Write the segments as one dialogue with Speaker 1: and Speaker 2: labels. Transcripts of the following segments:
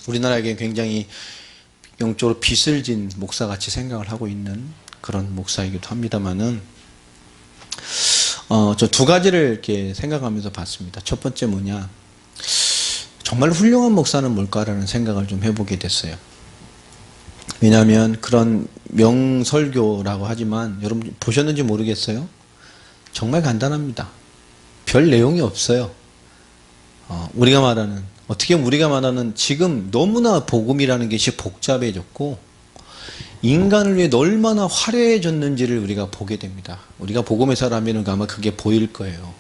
Speaker 1: 우리나라에게 굉장히 영적으로 빚을 진 목사같이 생각을 하고 있는 그런 목사이기도 합니다만은, 저 두 가지를 이렇게 생각하면서 봤습니다. 첫 번째 뭐냐, 정말 훌륭한 목사는 뭘까라는 생각을 좀 해보게 됐어요. 왜냐하면 그런 명설교라고 하지만 여러분 보셨는지 모르겠어요. 정말 간단합니다. 별 내용이 없어요. 우리가 말하는 지금 너무나 복음이라는 것이 복잡해졌고 인간을 위해 얼마나 화려해졌는지를 우리가 보게 됩니다. 우리가 복음의 사람이면 아마 그게 보일 거예요.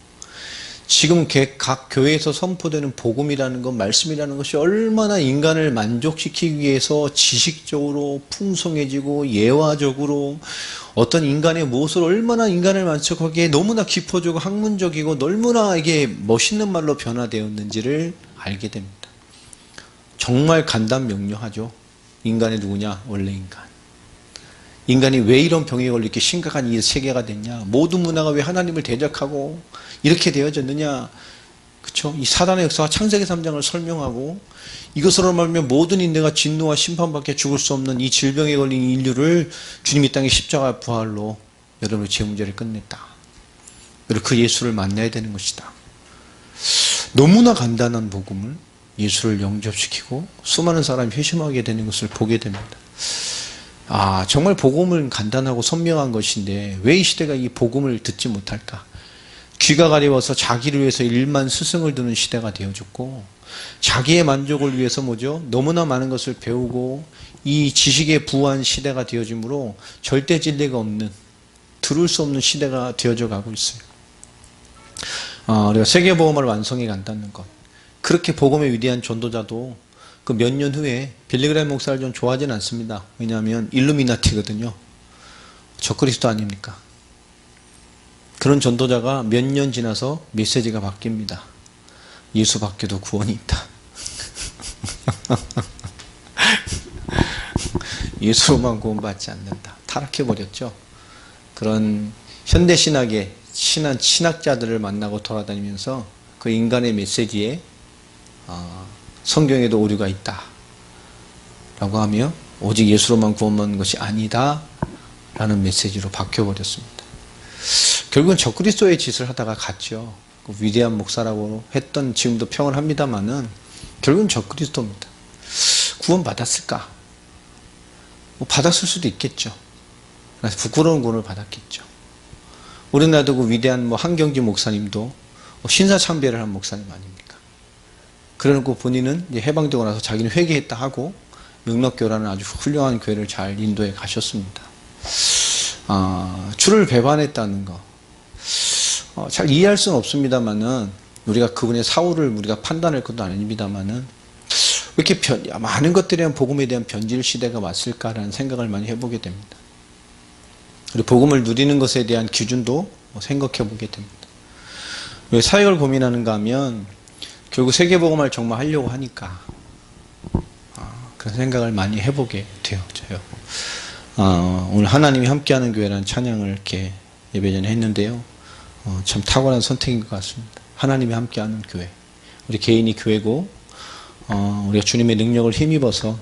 Speaker 1: 지금 각 교회에서 선포되는 복음이라는 것, 말씀이라는 것이 얼마나 인간을 만족시키기 위해서 지식적으로 풍성해지고 예화적으로 어떤 인간의 모습을 얼마나 인간을 만족하기에 너무나 깊어지고 학문적이고 너무나 이게 멋있는 말로 변화되었는지를 알게 됩니다. 정말 간단명료하죠. 인간이 누구냐? 원래 인간. 인간이 왜 이런 병에 걸려 이렇게 심각한 이 세계가 됐냐? 모든 문화가 왜 하나님을 대적하고 이렇게 되어졌느냐? 그렇죠? 이 사단의 역사가 창세기 3장을 설명하고 이것으로 말하면 모든 인내가 진노와 심판밖에 죽을 수 없는 이 질병에 걸린 인류를 주님이 땅의 십자가 부활로 여러분의 죄 문제를 끝냈다. 그리고 그 예수를 만나야 되는 것이다. 너무나 간단한 복음을 예수를 영접시키고 수많은 사람이 회심하게 되는 것을 보게 됩니다. 정말 복음은 간단하고 선명한 것인데 왜 이 시대가 이 복음을 듣지 못할까? 귀가 가려워서 자기를 위해서 일만 스승을 두는 시대가 되어졌고 자기의 만족을 위해서 너무나 많은 것을 배우고 이 지식에 부한 시대가 되어지므로 절대 진리가 없는, 들을 수 없는 시대가 되어져 가고 있어요. 우리가 세계복음을 완성해 간다는 것. 그렇게 복음의 위대한 전도자도 그 몇 년 후에 빌리그레임 목사를 좀 좋아하지는 않습니다. 왜냐하면 일루미나티거든요. 적그리스도 아닙니까? 그런 전도자가 몇 년 지나서 메시지가 바뀝니다. 예수 밖에도 구원이 있다. 예수로만 구원받지 않는다. 타락해버렸죠. 그런 현대신학의 신학자들을 만나고 돌아다니면서 그 인간의 메시지에 성경에도 오류가 있다 라고 하며 오직 예수로만 구원받는 것이 아니다 라는 메시지로 바뀌어버렸습니다. 결국은 적그리스도의 짓을 하다가 갔죠. 그 위대한 목사라고 했던 지금도 평을 합니다마는 결국은 적그리스도입니다. 구원받았을까? 받았을 수도 있겠죠. 그래서 부끄러운 구원을 받았겠죠. 우리나라도 그 위대한 한경지 목사님도 신사참배를 한 목사님 아닙니까? 그래놓고 본인은 이제 해방되고 나서 자기는 회개했다 하고 능력교라는 아주 훌륭한 교회를 잘 인도해 가셨습니다. 주를 배반했다는 거. 잘 이해할 수는 없습니다만은 우리가 그분의 사후를 우리가 판단할 것도 아닙니다만은 왜 이렇게 많은 것들에 대한 복음에 대한 변질 시대가 왔을까라는 생각을 많이 해보게 됩니다. 그리고 복음을 누리는 것에 대한 기준도 생각해 보게 됩니다. 왜 사역을 고민하는가 하면 결국 세계복음을 정말 하려고 하니까 그런 생각을 많이 해보게 되어져요. 오늘 하나님이 함께하는 교회라는 찬양을 이렇게 예배 전에 했는데요. 참 탁월한 선택인 것 같습니다. 하나님이 함께하는 교회. 우리 개인이 교회고 우리가 주님의 능력을 힘입어서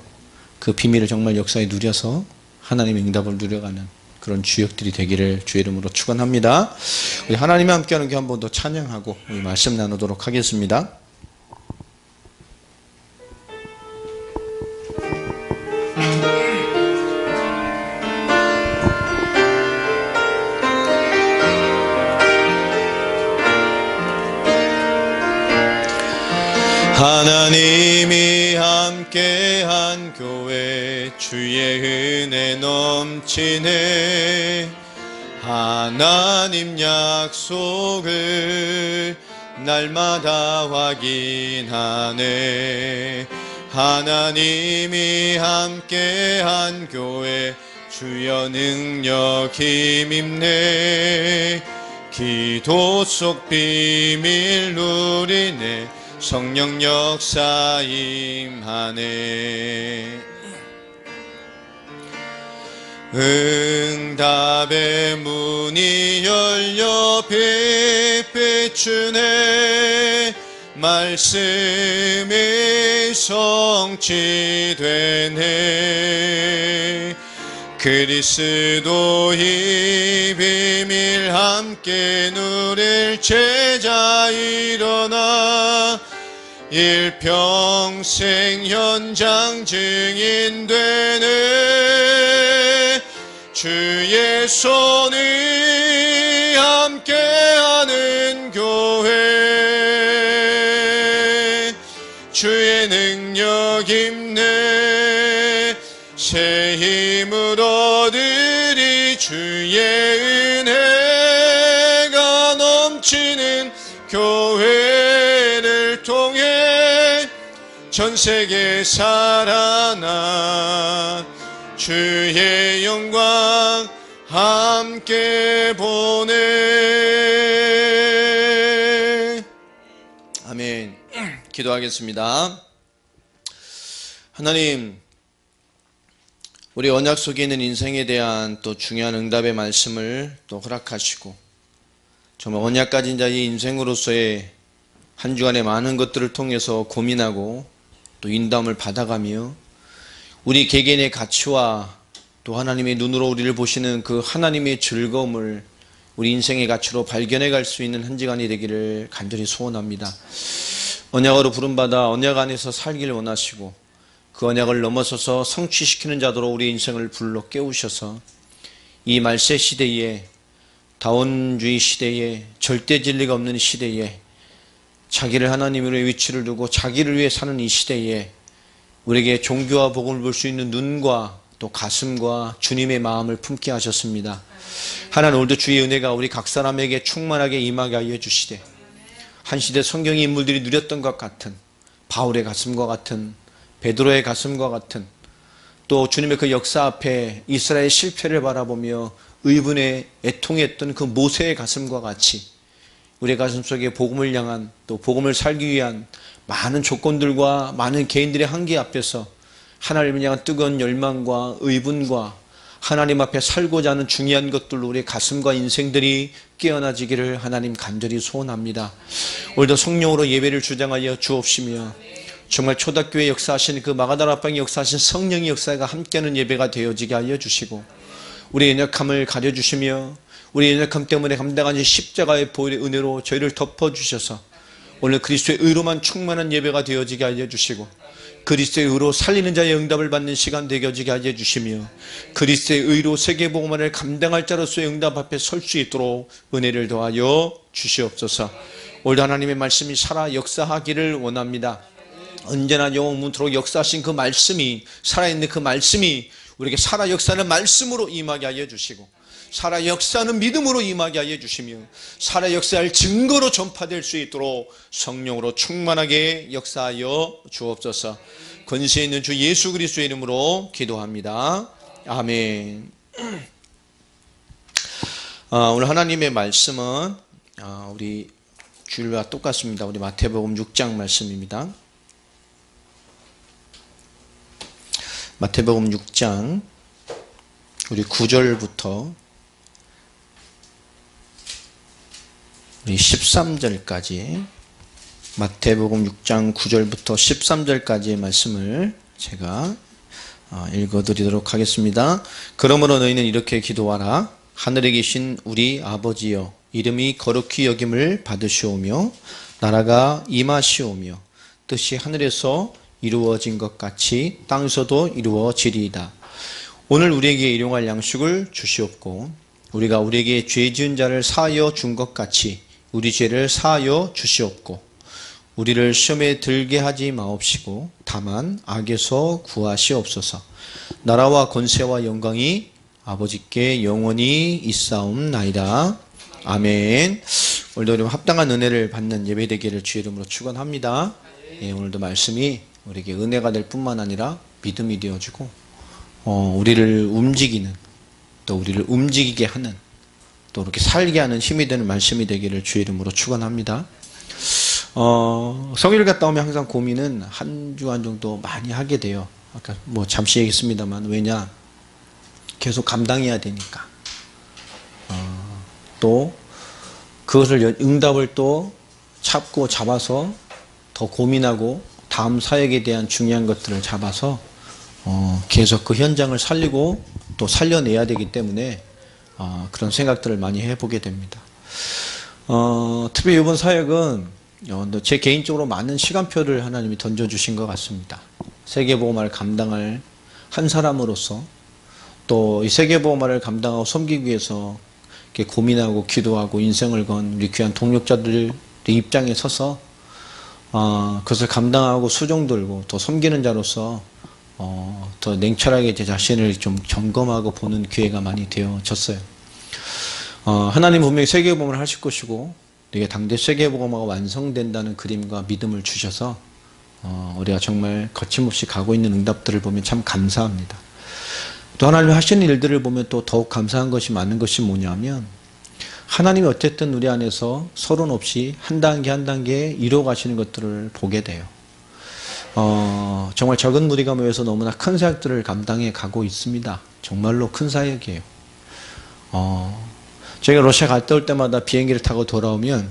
Speaker 1: 그 비밀을 정말 역사에 누려서 하나님의 응답을 누려가는 그런 주역들이 되기를 주의 이름으로 축원합니다. 우리 하나님이 함께하는 교회 한 번 더 찬양하고 우리 말씀 나누도록 하겠습니다. 하나님이 함께한 교회 주의 은혜 넘치네. 하나님 약속을 날마다 확인하네. 하나님이 함께한 교회 주여 능력 힘입네. 기도 속 비밀 누리네. 성령 역사 임하네. 응답의 문이 열려 빛비추네. 말씀이 성취되네. 그리스도의 비밀 함께 누릴 제자 일어나 일평생 현장 증인 되네. 주의 손이 함께하는 교회, 주의 능력 힘내 새 힘을 얻으리. 주의 은혜가 넘치는 교회를 통해 전 세계 살아나 주의 영광 함께 보내. 아멘. 기도하겠습니다. 하나님, 우리 언약 속에 있는 인생에 대한 또 중요한 응답의 말씀을 또 허락하시고, 정말 언약 가진 자의 인생으로서의 한 주간의 많은 것들을 통해서 고민하고 또 인담을 받아가며 우리 개개인의 가치와 또 하나님의 눈으로 우리를 보시는 그 하나님의 즐거움을 우리 인생의 가치로 발견해 갈 수 있는 한 주간이 되기를 간절히 소원합니다. 언약으로 부름받아 언약 안에서 살기를 원하시고 그 언약을 넘어서서 성취시키는 자도로 우리 인생을 불러 깨우셔서 이 말세 시대에, 다원주의 시대에, 절대 진리가 없는 시대에, 자기를 하나님으로 위치를 두고 자기를 위해 사는 이 시대에 우리에게 종교와 복음을 볼 수 있는 눈과 또 가슴과 주님의 마음을 품게 하셨습니다. 하나님, 오늘도 주의 은혜가 우리 각 사람에게 충만하게 임하게 하여 주시되, 한 시대 성경의 인물들이 누렸던 것 같은 바울의 가슴과 같은, 베드로의 가슴과 같은, 또 주님의 그 역사 앞에 이스라엘의 실패를 바라보며 의분에 애통했던 그 모세의 가슴과 같이 우리의 가슴 속에 복음을 향한, 또 복음을 살기 위한 많은 조건들과 많은 개인들의 한계 앞에서 하나님을 향한 뜨거운 열망과 의분과 하나님 앞에 살고자 하는 중요한 것들로 우리의 가슴과 인생들이 깨어나지기를 하나님 간절히 소원합니다. 오늘도 성령으로 예배를 주장하여 주옵시며 정말 초대교회 역사하신 그 마가다라 앞방에 역사하신 성령의 역사가 함께하는 예배가 되어지게 하여 주시고, 우리의 연약함을 가려주시며 우리의 연약함 때문에 감당하신 십자가의 보혈의 은혜로 저희를 덮어주셔서 오늘 그리스도의 의로만 충만한 예배가 되어지게 하여 주시고, 그리스도의 의로 살리는 자의 응답을 받는 시간 되어지게 하여 주시며, 그리스도의 의로 세계복음화를 감당할 자로서의 응답 앞에 설 수 있도록 은혜를 더하여 주시옵소서. 오늘도 하나님의 말씀이 살아 역사하기를 원합니다. 언제나 영원토록 역사하신 그 말씀이, 살아있는 그 말씀이 우리에게 살아 역사하는 말씀으로 임하게 하여 주시고, 살아 역사하는 믿음으로 임하게 하여 주시며, 살아 역사할 증거로 전파될 수 있도록 성령으로 충만하게 역사하여 주옵소서. 권세 있는 주 예수 그리스도의 이름으로 기도합니다. 아멘. 오늘 하나님의 말씀은 우리 주일과 똑같습니다. 우리 마태복음 6장 말씀입니다. 마태복음 6장 우리 9절부터 우리 13절까지, 마태복음 6장 9절부터 13절까지의 말씀을 제가 읽어드리도록 하겠습니다. 그러므로 너희는 이렇게 기도하라. 하늘에 계신 우리 아버지여, 이름이 거룩히 여김을 받으시오며 나라가 임하시오며 뜻이 하늘에서 이루어진 것 같이 땅에서도 이루어지리이다. 오늘 우리에게 일용할 양식을 주시옵고 우리가 우리에게 죄 지은 자를 사하여 준 것 같이 우리 죄를 사하여 주시옵고 우리를 시험에 들게 하지 마옵시고 다만 악에서 구하시옵소서. 나라와 권세와 영광이 아버지께 영원히 있사옵나이다. 아멘. 오늘도 합당한 은혜를 받는 예배되기를 주의 이름으로 축원합니다. 오늘도 말씀이 우리에게 은혜가 될 뿐만 아니라 믿음이 되어지고 우리를 움직이는, 또 우리를 움직이게 하는, 또 이렇게 살게 하는 힘이 되는 말씀이 되기를 주의 이름으로 축원합니다. 성일을 갔다 오면 항상 고민은 한 주간 정도 많이 하게 돼요. 아까 잠시 얘기했습니다만, 왜냐, 계속 감당해야 되니까. 또 그것을 응답을 또 잡고 잡아서 더 고민하고 다음 사역에 대한 중요한 것들을 잡아서 계속 그 현장을 살리고 또 살려내야 되기 때문에 그런 생각들을 많이 해보게 됩니다. 특히 이번 사역은 제 개인적으로 많은 시간표를 하나님이 던져주신 것 같습니다. 세계복음화를 감당할 한 사람으로서 또 이 세계복음화를 감당하고 섬기기 위해서 이렇게 고민하고 기도하고 인생을 건 우리 귀한 동력자들의 입장에 서서 그것을 감당하고 수종 들고 또 섬기는 자로서 더 냉철하게 제 자신을 좀 점검하고 보는 기회가 많이 되어졌어요. 하나님 분명히 세계복음을 하실 것이고 이게 당대 세계복음화가 완성된다는 그림과 믿음을 주셔서 우리가 정말 거침없이 가고 있는 응답들을 보면 참 감사합니다. 또 하나님이 하시는 일들을 보면 또 더욱 감사한 것이 많은 것이 뭐냐면 하나님이 어쨌든 우리 안에서 서론 없이 한 단계 한 단계 이루어 가시는 것들을 보게 돼요. 정말 적은 무리가 모여서 너무나 큰 사역들을 감당해 가고 있습니다. 정말로 큰 사역이에요. 저희가 러시아 갔다 올 때마다 비행기를 타고 돌아오면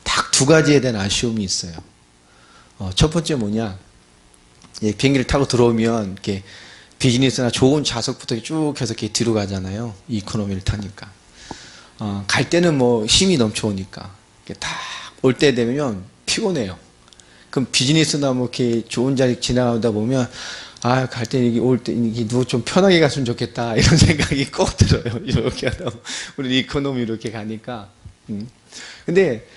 Speaker 1: 딱 두 가지에 대한 아쉬움이 있어요. 첫 번째 뭐냐, 비행기를 타고 들어오면 이렇게 비즈니스나 좋은 좌석부터 쭉 해서 이렇게 뒤로 가잖아요. 이코노미를 타니까. 갈 때는 뭐 힘이 넘쳐오니까. 딱 올 때 되면 피곤해요. 그럼 비즈니스나 뭐 이렇게 좋은 자리 지나가다 보면 갈 때 이게 올 때 이게 누구 좀 편하게 갔으면 좋겠다 이런 생각이 꼭 들어요. 이렇게 하다 우리 이코노미 이렇게 가니까. 근데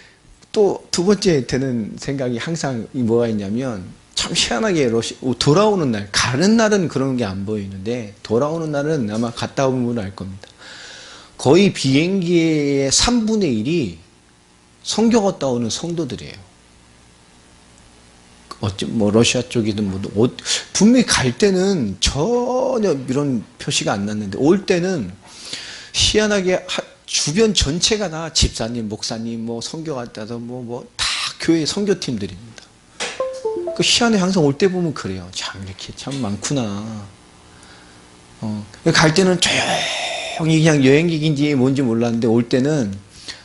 Speaker 1: 또 두 번째 드는 생각이 항상 뭐가 있냐면 참 희한하게 돌아오는 날, 가는 날은 그런 게 안 보이는데 돌아오는 날은 아마 갔다 오면 알 겁니다. 거의 비행기의 3분의 1이 선교 갔다 오는 성도들이에요. 뭐 러시아 쪽이든 뭐 분명히 갈 때는 전혀 이런 표시가 안 났는데 올 때는 희한하게 주변 전체가 다 집사님, 목사님, 뭐 선교 갔다서 뭐 다 교회 선교팀들입니다. 그 희한해. 항상 올 때 보면 그래요. 참 이렇게 참 많구나. 갈 때는 조용히 그냥 여행객인지 뭔지 몰랐는데 올 때는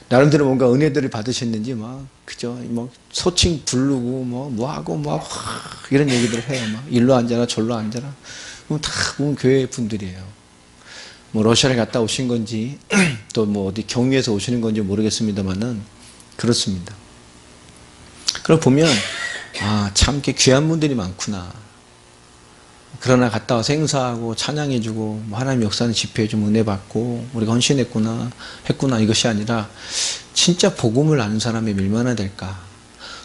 Speaker 1: 나름대로 뭔가 은혜들을 받으셨는지 막 그죠? 뭐 소칭 부르고 뭐 하고 막 이런 얘기들을 해요. 막 일로 앉아라 절로 앉아라. 그럼 다 보면 교회 분들이에요. 뭐 러시아를 갔다 오신 건지 또 뭐 어디 경유해서 오시는 건지 모르겠습니다만은 그렇습니다. 그걸 보면 참 이렇게 귀한 분들이 많구나. 그러나 갔다 와서 행사하고 찬양해주고 뭐 하나님 역사는 집회해주면 은혜 받고 우리가 헌신했구나 했구나 이것이 아니라 진짜 복음을 아는 사람이 얼마나 될까.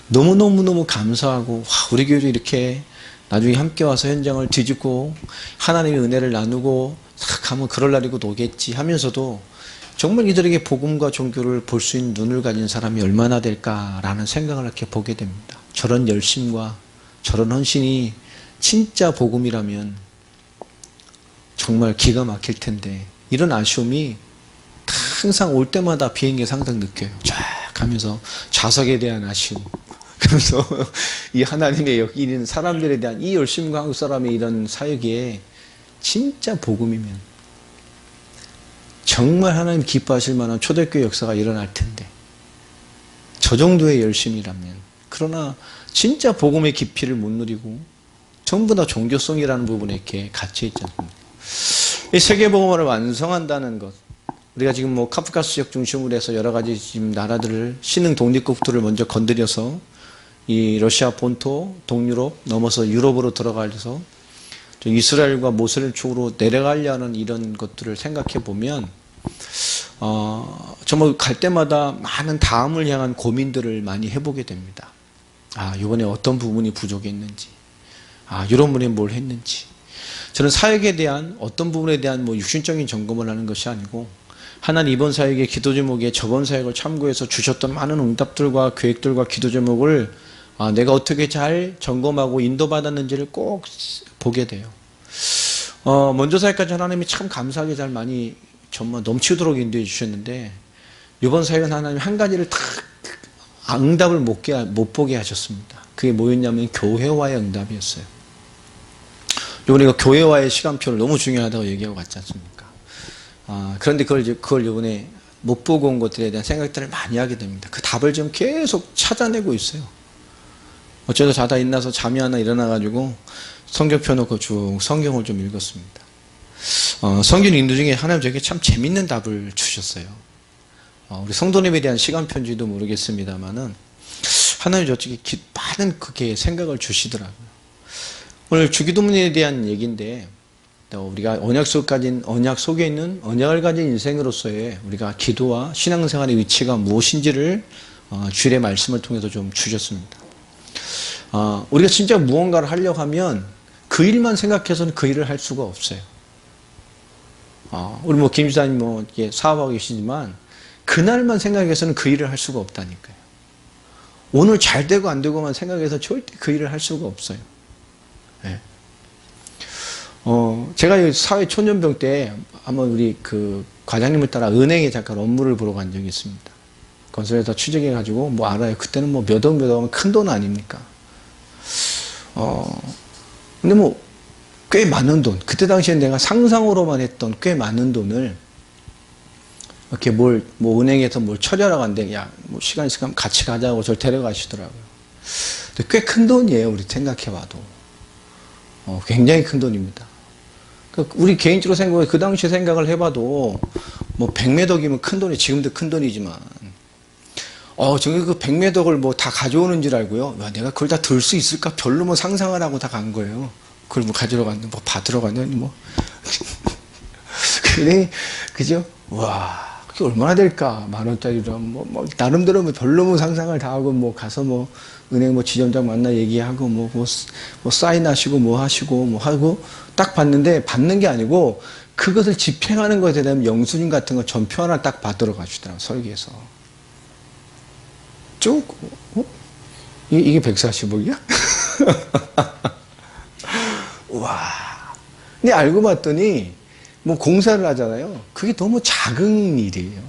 Speaker 1: 너무너무너무 감사하고 우리 교회도 이렇게 나중에 함께 와서 현장을 뒤집고 하나님의 은혜를 나누고 싹 가면 그럴 날이고 오겠지 하면서도 정말 이들에게 복음과 종교를 볼 수 있는 눈을 가진 사람이 얼마나 될까라는 생각을 이렇게 보게 됩니다. 저런 열심과 저런 헌신이 진짜 복음이라면 정말 기가 막힐 텐데 이런 아쉬움이 항상 올 때마다 비행기에서 항상 느껴요. 쫙 가면서 좌석에 대한 아쉬움. 그래서 이 하나님의 여기는 사람들에 대한 이 열심과 한국 사람의 이런 사역에 진짜 복음이면 정말 하나님 기뻐하실 만한 초대교회 역사가 일어날 텐데 저 정도의 열심이라면. 그러나 진짜 복음의 깊이를 못 누리고 전부 다 종교성이라는 부분에 이렇게 갇혀있지 않습니까? 이 세계복음화를 완성한다는 것, 우리가 지금 뭐 카프카스 지역 중심으로 해서 여러 가지 지금 나라들을 신흥 독립국들을 먼저 건드려서 이 러시아 본토, 동유럽 넘어서 유럽으로 들어가서 이스라엘과 모슬 쪽으로 내려가려는 이런 것들을 생각해 보면 정말 갈 때마다 많은 다음을 향한 고민들을 많이 해보게 됩니다. 이번에 어떤 부분이 부족했는지, 이런 분이 뭘 했는지. 저는 사역에 대한 어떤 부분에 대한 뭐 육신적인 점검을 하는 것이 아니고 하나님 이번 사역의 기도 제목에 저번 사역을 참고해서 주셨던 많은 응답들과 계획들과 기도 제목을 내가 어떻게 잘 점검하고 인도받았는지를 꼭 보게 돼요. 먼저 사역까지 하나님이 참 감사하게 잘 많이 정말 넘치도록 인도해 주셨는데 이번 사역은 하나님 한 가지를 딱 응답을 못 보게 하셨습니다. 그게 뭐였냐면 교회와의 응답이었어요. 이번에 이거 교회와의 시간표를 너무 중요하다고 얘기하고 갔지 않습니까? 그런데 그걸 이번에 못 보고 온 것들에 대한 생각들을 많이 하게 됩니다. 그 답을 지금 계속 찾아내고 있어요. 어쩌다 자다 일어나서 잠이 하나 일어나가지고 성경 펴놓고 쭉 성경을 좀 읽었습니다. 성경 인도 중에 하나님 저에게 참 재밌는 답을 주셨어요. 우리 성도님에 대한 시간 편지도 모르겠습니다만은 하나님 저쪽에 많은 그게 생각을 주시더라고요. 오늘 주기도문에 대한 얘기인데 우리가 언약 속에 있는 언약을 가진 인생으로서의 우리가 기도와 신앙생활의 위치가 무엇인지를 주일의 말씀을 통해서 좀 주셨습니다. 우리가 진짜 무언가를 하려고 하면 그 일만 생각해서는 그 일을 할 수가 없어요. 우리 김 지사님 이렇게 사업하고 계시지만 그날만 생각해서는 그 일을 할 수가 없다니까요. 오늘 잘 되고 안 되고만 생각해서 절대 그 일을 할 수가 없어요. 네. 제가 사회 초년병 때 한번 우리 그 과장님을 따라 은행에 잠깐 업무를 보러 간 적이 있습니다. 건설회사 취직해가지고 알아요. 그때는 몇 억 하면 큰 돈 아닙니까? 근데 꽤 많은 돈. 그때 당시에 내가 상상으로만 했던 꽤 많은 돈을 이렇게 은행에서 뭘 처리하러 갔는데, 시간 있으면 같이 가자고 저를 데려가시더라고요. 근데 꽤 큰 돈이에요. 우리 생각해봐도. 굉장히 큰 돈입니다. 우리 개인적으로 생각해, 그 당시에 생각을 해봐도, 100매덕이면 큰 돈이, 지금도 큰 돈이지만, 저기 그 100매덕을 다 가져오는 줄 알고요. 내가 그걸 다 들 수 있을까? 별로 상상을 하고 다 간 거예요. 그걸 가지러 갔는데, 받으러 갔는데, 그죠? 와. 그게 얼마나 될까? 10,000원짜리로. 나름대로 별로 상상을 다 하고, 가서 은행 지점장 만나 얘기하고, 사인하시고, 하고, 딱 봤는데, 받는 게 아니고, 그것을 집행하는 것에 대한 영수증 같은 거 전표 하나 딱 받으러 가시더라고요, 설계에서. 쭉, 이게 140억이야? 와. 근데 알고 봤더니, 공사를 하잖아요. 그게 너무 작은 일이에요.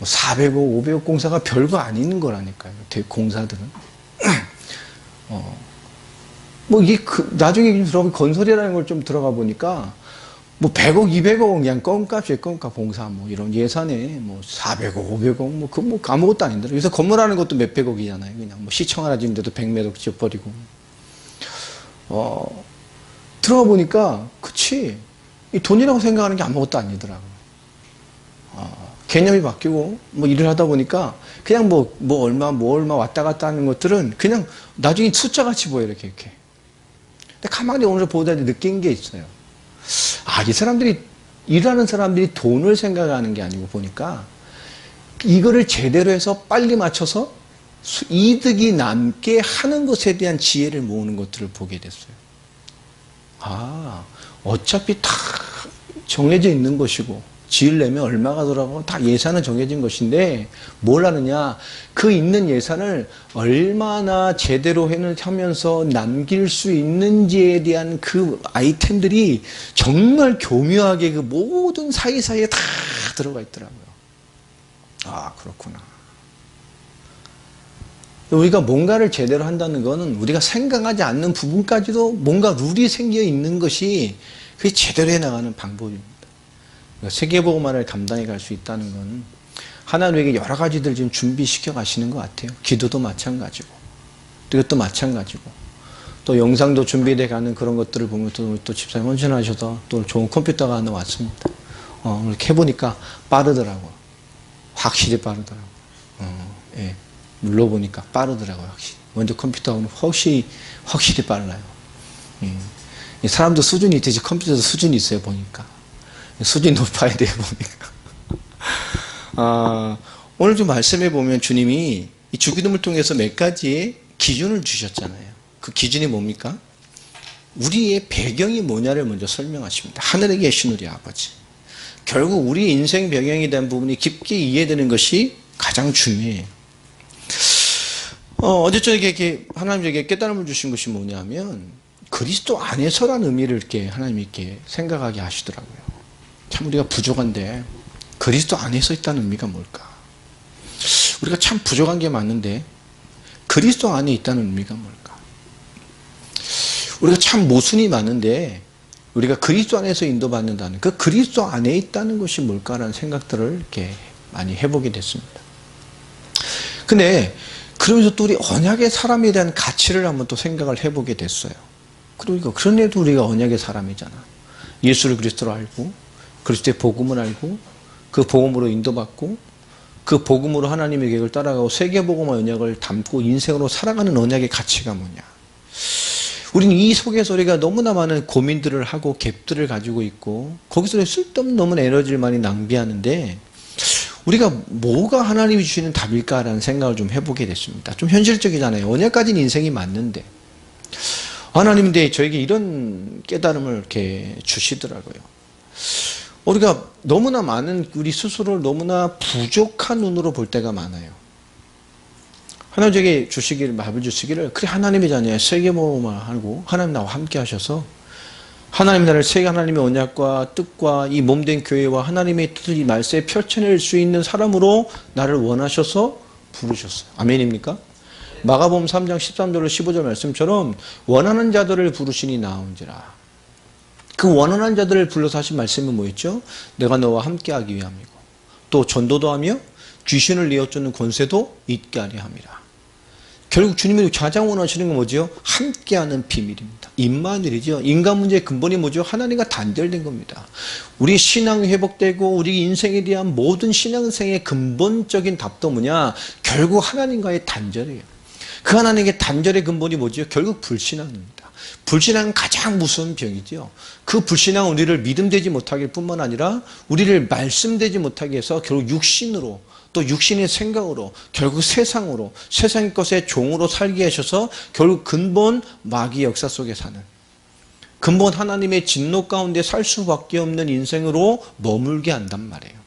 Speaker 1: 400억, 500억 공사가 별거 아닌 거라니까요. 공사들은. 이게 나중에 건설이라는 걸 좀 들어가 보니까 100억, 200억 그냥 껌값이에요. 껌값 공사 이런 예산에 400억, 500억 아무것도 아닌데. 그래서 건물하는 것도 몇백억이잖아요. 그냥 시청 하나 짓는데도 100매덕 지어버리고. 들어가 보니까 그치. 이 돈이라고 생각하는 게 아무것도 아니더라고요. 개념이 바뀌고, 일을 하다 보니까, 그냥 얼마 왔다 갔다 하는 것들은 그냥 나중에 숫자같이 보여요, 이렇게. 근데 가만히 오늘 보다 느낀 게 있어요. 이 사람들이, 일하는 사람들이 돈을 생각하는 게 아니고 보니까, 이거를 제대로 해서 빨리 맞춰서 이득이 남게 하는 것에 대한 지혜를 모으는 것들을 보게 됐어요. 어차피 다 정해져 있는 것이고 지으려면 얼마가 들어가고 다 예산은 정해진 것인데 뭘 하느냐, 그 있는 예산을 얼마나 제대로 하면서 남길 수 있는지에 대한 그 아이템들이 정말 교묘하게 그 모든 사이사이에 다 들어가 있더라고요. 그렇구나. 우리가 뭔가를 제대로 한다는 것은 우리가 생각하지 않는 부분까지도 뭔가 룰이 생겨 있는 것이 그게 제대로 해나가는 방법입니다. 세계복음화를 감당해 갈 수 있다는 건 하나님에게 여러 가지들 지금 준비시켜 가시는 것 같아요. 기도도 마찬가지고, 또 이것도 마찬가지고, 또 영상도 준비돼 가는 그런 것들을 보면 또 집사님 헌신하셔서 또 좋은 컴퓨터가 하나 왔습니다. 이렇게 해보니까 빠르더라고요. 확실히 빠르더라고요. 예. 눌러보니까 빠르더라고요, 확실히. 먼저 컴퓨터하고는 확실히 빨라요. 사람도 수준이 있듯이 컴퓨터도 수준이 있어요, 보니까. 수준이 높아야 돼요, 보니까. 오늘 좀 말씀해 보면 주님이 이 주기도문을 통해서 몇 가지의 기준을 주셨잖아요. 그 기준이 뭡니까? 우리의 배경이 뭐냐를 먼저 설명하십니다. 하늘에 계신 우리 아버지. 결국 우리 인생 배경에 대한 부분이 깊게 이해되는 것이 가장 중요해요. 어제 저에게 하나님에게 깨달음을 주신 것이 뭐냐면 그리스도 안에서라는 의미를 이렇게 하나님이 이렇게 생각하게 하시더라고요. 참 우리가 부족한데 그리스도 안에서 있다는 의미가 뭘까? 우리가 참 부족한 게 많은데 그리스도 안에 있다는 의미가 뭘까? 우리가 참 모순이 많은데 우리가 그리스도 안에서 인도받는다는 그 그리스도 안에 있다는 것이 뭘까라는 생각들을 이렇게 많이 해보게 됐습니다. 근데 그러면서 또 우리 언약의 사람에 대한 가치를 한번 또 생각을 해보게 됐어요. 그러니까 그런데도 우리가 언약의 사람이잖아. 예수를 그리스도로 알고 그리스도의 복음을 알고 그 복음으로 인도받고 그 복음으로 하나님의 계획을 따라가고 세계복음과 언약을 담고 인생으로 살아가는 언약의 가치가 뭐냐. 우리는 이 속에서 우리가 너무나 많은 고민들을 하고 갭들을 가지고 있고 거기서 쓸데없는 너무 에너지를 많이 낭비하는데 우리가 뭐가 하나님이 주시는 답일까라는 생각을 좀 해보게 됐습니다. 좀 현실적이잖아요. 언약까지는 인생이 맞는데 하나님인데 저에게 이런 깨달음을 이렇게 주시더라고요. 우리가 너무나 많은 우리 스스로를 너무나 부족한 눈으로 볼 때가 많아요. 하나님 저에게 주시기를 답을 주시기를 그래 하나님의 자녀야 세계복음을 하고 하나님 나와 함께 하셔서 하나님 나라를 세계 하나님의 언약과 뜻과 이 몸된 교회와 하나님의 뜻을 이 말세에 펼쳐낼 수 있는 사람으로 나를 원하셔서 부르셨어요. 아멘입니까? 마가복음 3장 13절로 15절 말씀처럼 원하는 자들을 부르시니 나온지라. 그 원하는 자들을 불러서 하신 말씀은 뭐였죠? 내가 너와 함께하기 위함이고 또 전도도 하며 귀신을 내어쫓는 권세도 있게 하려 함이라. 결국 주님이 가장 원하시는 건 뭐죠? 함께하는 비밀입니다. 임마누엘이죠. 인간 문제의 근본이 뭐죠? 하나님과 단절된 겁니다. 우리 신앙이 회복되고 우리 인생에 대한 모든 신앙생의 근본적인 답도 뭐냐? 결국 하나님과의 단절이에요. 그 하나님의 단절의 근본이 뭐죠? 결국 불신앙입니다. 불신앙은 가장 무서운 병이죠. 그 불신앙은 우리를 믿음되지 못하게 뿐만 아니라 우리를 말씀되지 못하게 해서 결국 육신으로 또 육신의 생각으로 결국 세상으로 세상의 것에 종으로 살게 하셔서 결국 근본 마귀의 역사 속에 사는 근본 하나님의 진노 가운데 살 수밖에 없는 인생으로 머물게 한단 말이에요.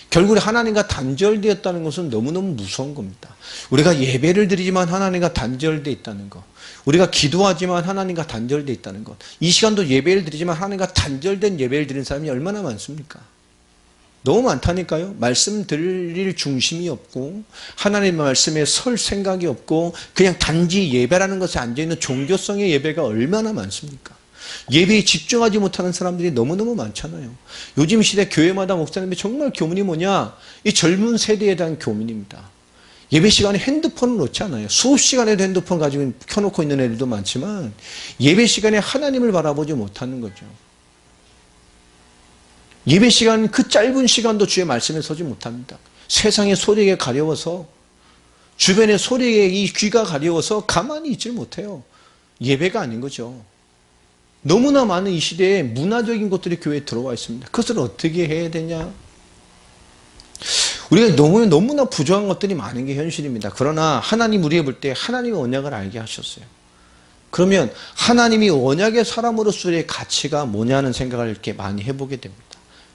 Speaker 1: 결국 하나님과 단절되었다는 것은 너무너무 무서운 겁니다. 우리가 예배를 드리지만 하나님과 단절되어 있다는 것, 우리가 기도하지만 하나님과 단절되어 있다는 것, 이 시간도 예배를 드리지만 하나님과 단절된 예배를 드리는 사람이 얼마나 많습니까? 너무 많다니까요. 말씀 드릴 중심이 없고 하나님의 말씀에 설 생각이 없고 그냥 단지 예배라는 것에 앉아있는 종교성의 예배가 얼마나 많습니까? 예배에 집중하지 못하는 사람들이 너무너무 많잖아요. 요즘 시대 교회마다 목사님이 정말 교훈이 뭐냐? 이 젊은 세대에 대한 교훈입니다. 예배 시간에 핸드폰을 놓지 않아요. 수업 시간에도 핸드폰 가지고 켜놓고 있는 애들도 많지만 예배 시간에 하나님을 바라보지 못하는 거죠. 예배 시간 그 짧은 시간도 주의 말씀에 서지 못합니다. 세상의 소리에 가려워서 주변의 소리에 이 귀가 가려워서 가만히 있질 못해요. 예배가 아닌 거죠. 너무나 많은 이 시대에 문화적인 것들이 교회에 들어와 있습니다. 그것을 어떻게 해야 되냐? 우리가 너무나 부족한 것들이 많은 게 현실입니다. 그러나 하나님 우리가 볼 때 하나님의 언약을 알게 하셨어요. 그러면 하나님이 언약의 사람으로서의 가치가 뭐냐는 생각을 이렇게 많이 해보게 됩니다.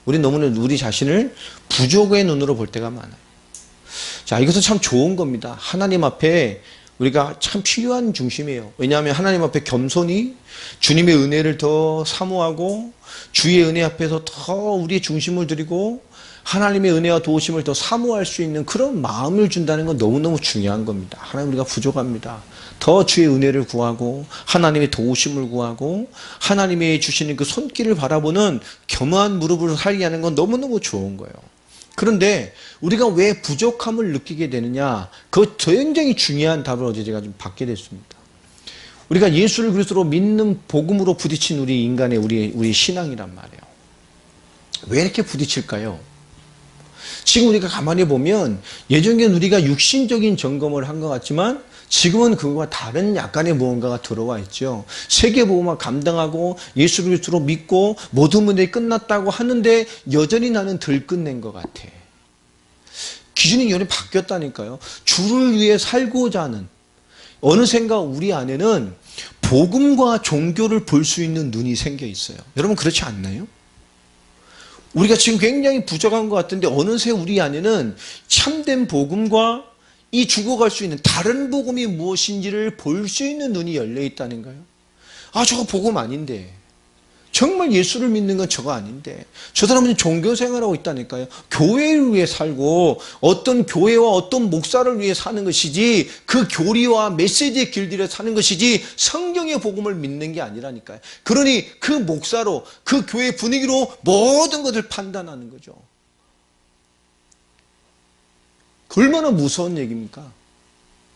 Speaker 1: 우리는 너무나 우리 자신을 부족의 눈으로 볼 때가 많아요. 자, 이것은 참 좋은 겁니다. 하나님 앞에 우리가 참 필요한 중심이에요. 왜냐하면 하나님 앞에 겸손히 주님의 은혜를 더 사모하고 주의 은혜 앞에서 더 우리의 중심을 드리고 하나님의 은혜와 도우심을 더 사모할 수 있는 그런 마음을 준다는 건 너무너무 중요한 겁니다. 하나님 우리가 부족합니다. 더 주의 은혜를 구하고 하나님의 도우심을 구하고 하나님의 주시는 그 손길을 바라보는 겸허한 무릎으로 살게 하는 건 너무너무 좋은 거예요. 그런데 우리가 왜 부족함을 느끼게 되느냐? 그거 굉장히 중요한 답을 어제 제가 좀 받게 됐습니다. 우리가 예수를 그리스도로 믿는 복음으로 부딪힌 우리 인간의 우리 신앙이란 말이에요. 왜 이렇게 부딪힐까요? 지금 우리가 가만히 보면 예전에는 우리가 육신적인 점검을 한 것 같지만 지금은 그거와 다른 약간의 무언가가 들어와 있죠. 세계복음을 감당하고 예수 그리스도로 믿고 모든 문제가 끝났다고 하는데 여전히 나는 덜 끝낸 것 같아. 기준이 여전히 바뀌었다니까요. 주를 위해 살고자 하는 어느샌가 우리 안에는 복음과 종교를 볼 수 있는 눈이 생겨 있어요. 여러분 그렇지 않나요? 우리가 지금 굉장히 부족한 것 같은데 어느새 우리 안에는 참된 복음과 이 죽어갈 수 있는 다른 복음이 무엇인지를 볼 수 있는 눈이 열려 있다는 거예요. 아, 저거 복음 아닌데. 정말 예수를 믿는 건 저거 아닌데. 저 사람은 종교 생활하고 있다니까요. 교회를 위해 살고 어떤 교회와 어떤 목사를 위해 사는 것이지 그 교리와 메시지의 길들여 사는 것이지 성경의 복음을 믿는 게 아니라니까요. 그러니 그 목사로 그 교회 분위기로 모든 것을 판단하는 거죠. 얼마나 무서운 얘기입니까?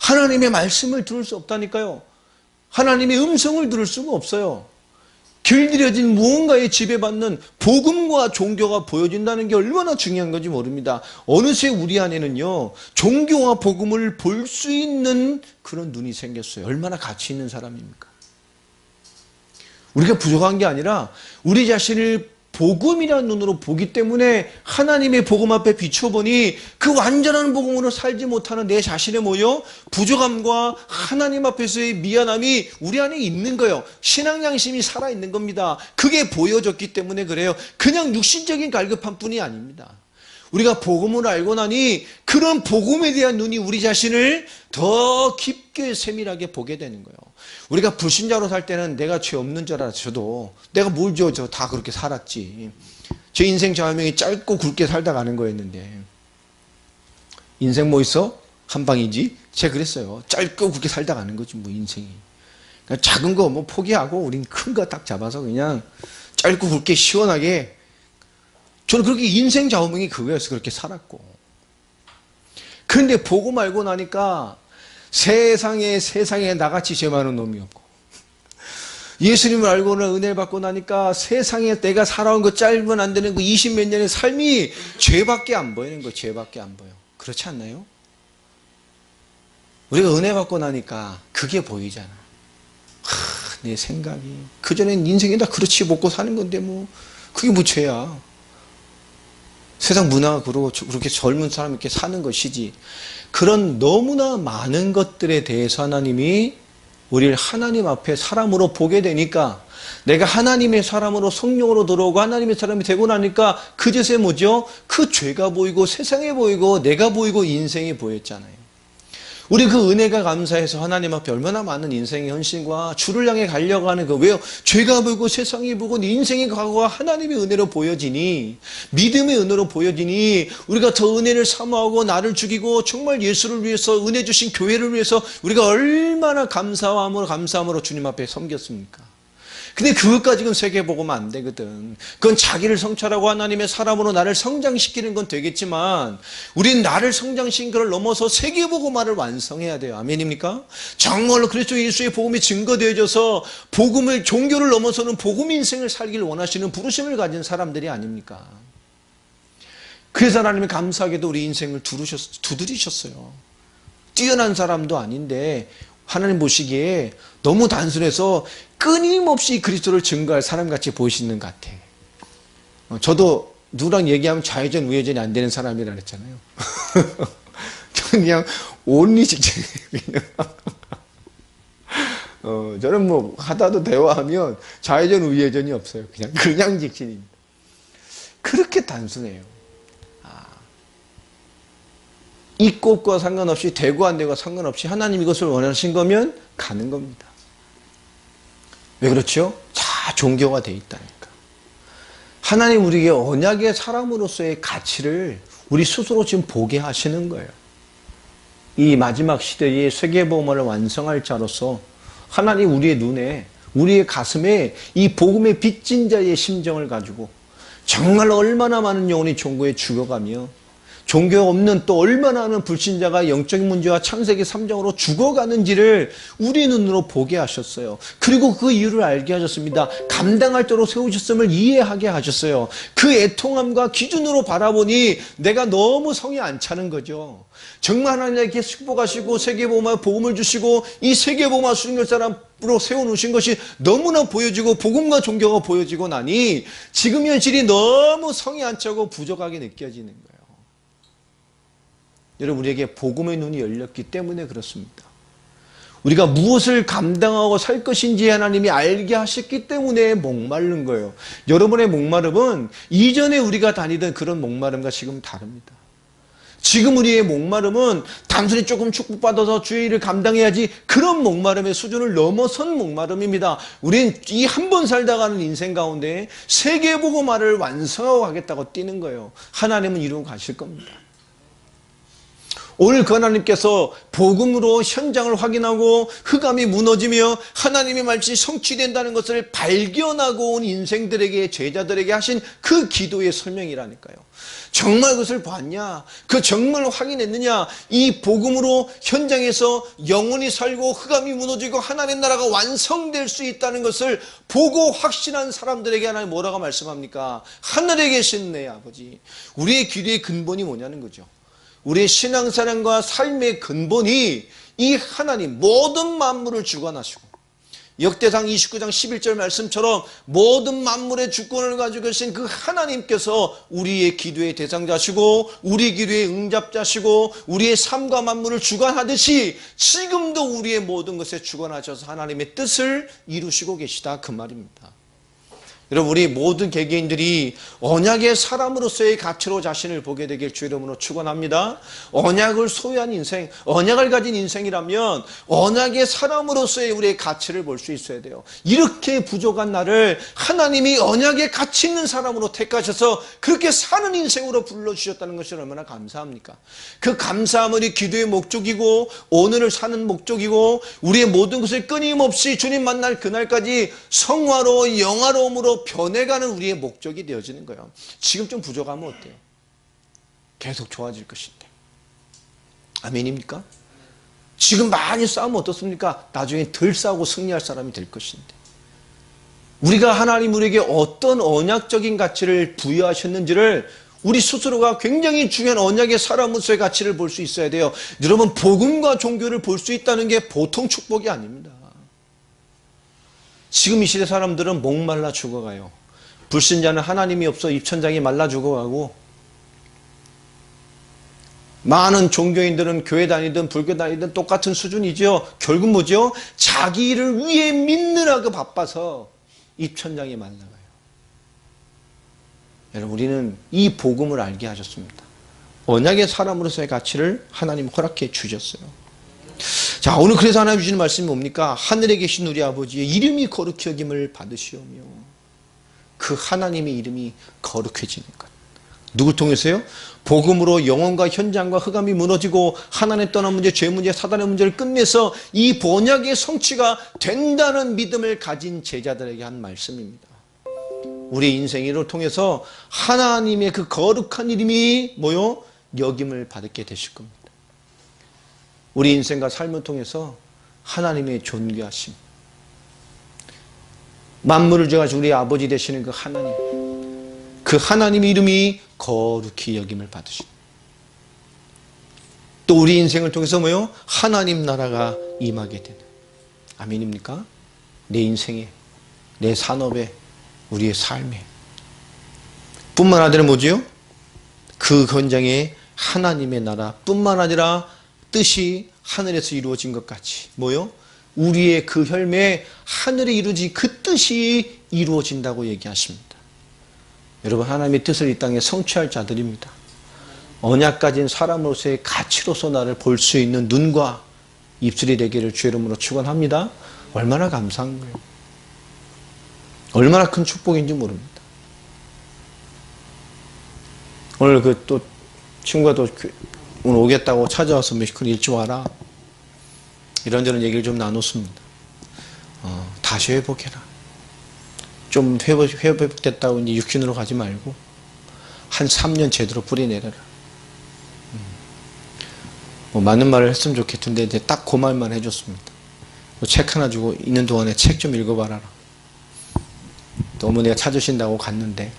Speaker 1: 하나님의 말씀을 들을 수 없다니까요. 하나님의 음성을 들을 수가 없어요. 길들여진 무언가에 지배받는 복음과 종교가 보여진다는 게 얼마나 중요한 건지 모릅니다. 어느새 우리 안에는요, 종교와 복음을 볼 수 있는 그런 눈이 생겼어요. 얼마나 가치 있는 사람입니까? 우리가 부족한 게 아니라 우리 자신을 복음이라는 눈으로 보기 때문에 하나님의 복음 앞에 비춰보니 그 완전한 복음으로 살지 못하는 내 자신의 부족함과 하나님 앞에서의 미안함이 우리 안에 있는 거예요. 신앙 양심이 살아있는 겁니다. 그게 보여졌기 때문에 그래요. 그냥 육신적인 갈급한 뿐이 아닙니다. 우리가 복음을 알고 나니 그런 복음에 대한 눈이 우리 자신을 더 깊게 세밀하게 보게 되는 거예요. 우리가 불신자로 살 때는 내가 죄 없는 줄 알았어도 내가 뭘 줘, 저 다 그렇게 살았지. 제 인생 좌우명이 짧고 굵게 살다 가는 거였는데 인생 뭐 있어? 한 방이지? 제가 그랬어요. 짧고 굵게 살다 가는 거지 뭐 인생이. 그러니까 작은 거 뭐 포기하고 우린 큰 거 딱 잡아서 그냥 짧고 굵게 시원하게 저는 그렇게 인생 좌우명이 그거여서 그렇게 살았고. 그런데 복음 알고 나니까 세상에 나같이 죄 많은 놈이 없고, 예수님을 알고는 은혜를 받고 나니까 세상에 내가 살아온 거 짧으면 안 되는 그 20몇 년의 삶이 죄밖에 안 보이는 거, 죄밖에 안 보여. 그렇지 않나요? 우리가 은혜 받고 나니까 그게 보이잖아. 내 생각이. 그전엔 인생이 다 그렇지 먹고 사는 건데 그게 뭐 죄야. 세상 문화가 그렇게 젊은 사람이 이렇게 사는 것이지. 그런 너무나 많은 것들에 대해서 하나님이 우리를 하나님 앞에 사람으로 보게 되니까 내가 하나님의 사람으로 성령으로 들어오고 하나님의 사람이 되고 나니까 그제서야 뭐죠? 그 죄가 보이고 세상에 보이고 내가 보이고 인생이 보였잖아요. 우리 그 은혜가 감사해서 하나님 앞에 얼마나 많은 인생의 헌신과 주를 향해 가려고 하는 왜요? 죄가 보이고 세상이 보고 네 인생의 과거가 하나님의 은혜로 보여지니, 믿음의 은혜로 보여지니 우리가 더 은혜를 사모하고 나를 죽이고 정말 예수를 위해서 은혜 주신 교회를 위해서 우리가 얼마나 감사함으로 주님 앞에 섬겼습니까? 근데 그것 가지고는 세계복음은 안 되거든. 그건 자기를 성찰하고 하나님의 사람으로 나를 성장시키는 건 되겠지만 우린 나를 성장시킨 것을 넘어서 세계복음화를 완성해야 돼요. 아멘입니까? 정말로 그리스도 예수의 복음이 증거되어져서 복음을, 종교를 넘어서는 복음 인생을 살기를 원하시는 부르심을 가진 사람들이 아닙니까? 그래서 하나님이 감사하게도 우리 인생을 두드리셨어요. 뛰어난 사람도 아닌데 하나님 보시기에 너무 단순해서 끊임없이 그리스도를 증거할 사람같이 보이시는 것 같아. 저도 누구랑 얘기하면 좌회전 우회전이 안 되는 사람이라 그랬잖아요. 저는 그냥 온리 직진이에요. 저는 하다도 대화하면 좌회전 우회전이 없어요. 그냥 직진입니다. 그렇게 단순해요. 이 꽃과 상관없이 되고 안 되고 상관없이 하나님 이것을 원하신 거면 가는 겁니다. 왜 그렇죠? 다 종교가 돼 있다니까. 하나님 우리에게 언약의 사람으로서의 가치를 우리 스스로 지금 보게 하시는 거예요. 이 마지막 시대의 세계복음을 완성할 자로서 하나님 우리의 눈에, 우리의 가슴에 이 복음의 빚진 자의 심정을 가지고 정말 얼마나 많은 영혼이 종교에 죽어가며 종교가 없는 또 얼마나 많은 불신자가 영적인 문제와 창세기 3장으로 죽어가는지를 우리 눈으로 보게 하셨어요. 그리고 그 이유를 알게 하셨습니다. 감당할 자로 세우셨음을 이해하게 하셨어요. 그 애통함과 기준으로 바라보니 내가 너무 성이 안 차는 거죠. 정말 하나님께 축복하시고 세계복음화 복음을 주시고 이 세계복음화 수준의 사람으로 세워놓으신 것이 너무나 보여지고 복음과 종교가 보여지고 나니 지금 현실이 너무 성이 안 차고 부족하게 느껴지는 거예요. 여러분 우리에게 복음의 눈이 열렸기 때문에 그렇습니다. 우리가 무엇을 감당하고 살 것인지 하나님이 알게 하셨기 때문에 목마른 거예요. 여러분의 목마름은 이전에 우리가 다니던 그런 목마름과 지금 다릅니다. 지금 우리의 목마름은 단순히 조금 축복받아서 주의 일을 감당해야지 그런 목마름의 수준을 넘어선 목마름입니다. 우린 이 한 번 살다가는 인생 가운데 세계복음화를 완성하고 가겠다고 뛰는 거예요. 하나님은 이루고 가실 겁니다. 오늘 그 하나님께서 복음으로 현장을 확인하고 흑암이 무너지며 하나님의 말씀이 성취된다는 것을 발견하고 온 인생들에게, 제자들에게 하신 그 기도의 설명이라니까요. 정말 그것을 봤냐? 그 정말 확인했느냐? 이 복음으로 현장에서 영혼이 살고 흑암이 무너지고 하나님 나라가 완성될 수 있다는 것을 보고 확신한 사람들에게 하나님 뭐라고 말씀합니까? 하늘에 계신 내 아버지. 우리의 기도의 근본이 뭐냐는 거죠. 우리의 신앙생활과 삶의 근본이 이 하나님, 모든 만물을 주관하시고 역대상 29장 11절 말씀처럼 모든 만물의 주권을 가지고 계신 그 하나님께서 우리의 기도의 대상자시고 우리 기도의 응답자시고 우리의 삶과 만물을 주관하듯이 지금도 우리의 모든 것에 주관하셔서 하나님의 뜻을 이루시고 계시다, 그 말입니다. 여러분, 우리 모든 개개인들이 언약의 사람으로서의 가치로 자신을 보게 되길 주 이름으로 축원합니다. 언약을 소유한 인생, 언약을 가진 인생이라면 언약의 사람으로서의 우리의 가치를 볼 수 있어야 돼요. 이렇게 부족한 나를 하나님이 언약의 가치 있는 사람으로 택하셔서 그렇게 사는 인생으로 불러주셨다는 것이 얼마나 감사합니까? 그 감사함은 이 기도의 목적이고 오늘을 사는 목적이고 우리의 모든 것을 끊임없이 주님 만날 그날까지 성화로 영화로움으로 변해가는 우리의 목적이 되어지는 거예요. 지금 좀 부족하면 어때요? 계속 좋아질 것인데. 아멘입니까? 지금 많이 싸우면 어떻습니까? 나중에 덜 싸우고 승리할 사람이 될 것인데. 우리가 하나님 우리에게 어떤 언약적인 가치를 부여하셨는지를 우리 스스로가 굉장히 중요한 언약의 사람으로서의 가치를 볼 수 있어야 돼요. 여러분, 복음과 종교를 볼 수 있다는 게 보통 축복이 아닙니다. 지금 이 시대 사람들은 목말라 죽어가요. 불신자는 하나님이 없어 입천장이 말라 죽어가고, 많은 종교인들은 교회 다니든 불교 다니든 똑같은 수준이죠. 결국 뭐죠? 자기 일을 위해 믿느라고 바빠서 입천장이 말라가요. 여러분, 우리는 이 복음을 알게 하셨습니다. 언약의 사람으로서의 가치를 하나님 허락해 주셨어요. 자, 오늘 그래서 하나님 주시는 말씀이 뭡니까? 하늘에 계신 우리 아버지의 이름이 거룩히 여김을 받으시오며, 그 하나님의 이름이 거룩해지는 것. 누굴 통해서요? 복음으로 영혼과 현장과 흑암이 무너지고 하나님 떠난 문제, 죄 문제, 사단의 문제를 끝내서 이 번약의 성취가 된다는 믿음을 가진 제자들에게 한 말씀입니다. 우리 인생을 통해서 하나님의 그 거룩한 이름이 뭐요? 여김을 받게 되실 겁니다. 우리 인생과 삶을 통해서 하나님의 존귀하심, 만물을 주관하신 우리 아버지 되시는 그 하나님, 그 하나님의 이름이 거룩히 여김을 받으신, 또 우리 인생을 통해서 뭐요? 하나님 나라가 임하게 되는, 아멘입니까? 내 인생에, 내 산업에, 우리의 삶에 뿐만 아니라 뭐지요? 그 현장에 하나님의 나라 뿐만 아니라 뜻이 하늘에서 이루어진 것 같이 뭐요? 우리의 그 혈매에 하늘에 이루어진 그 뜻이 이루어진다고 얘기하십니다. 여러분, 하나님의 뜻을 이 땅에 성취할 자들입니다. 언약 가진 사람으로서의 가치로서 나를 볼 수 있는 눈과 입술이 되기를 주의 이름으로 축원합니다. 얼마나 감사한 거예요. 얼마나 큰 축복인지 모릅니다. 오늘 그 또 친구가 또 오늘 오겠다고 찾아와서 메시크를 일찍 와라. 이런저런 얘기를 좀 나눴습니다. 다시 회복해라. 좀 회복됐다고 이제 육신으로 가지 말고 한 3년 제대로 뿌리내려라. 뭐 많은 말을 했으면 좋겠는데 이제 딱 그 말만 해줬습니다. 책 하나 주고 있는 동안에 책 좀 읽어봐라. 또 어머니가 찾으신다고 갔는데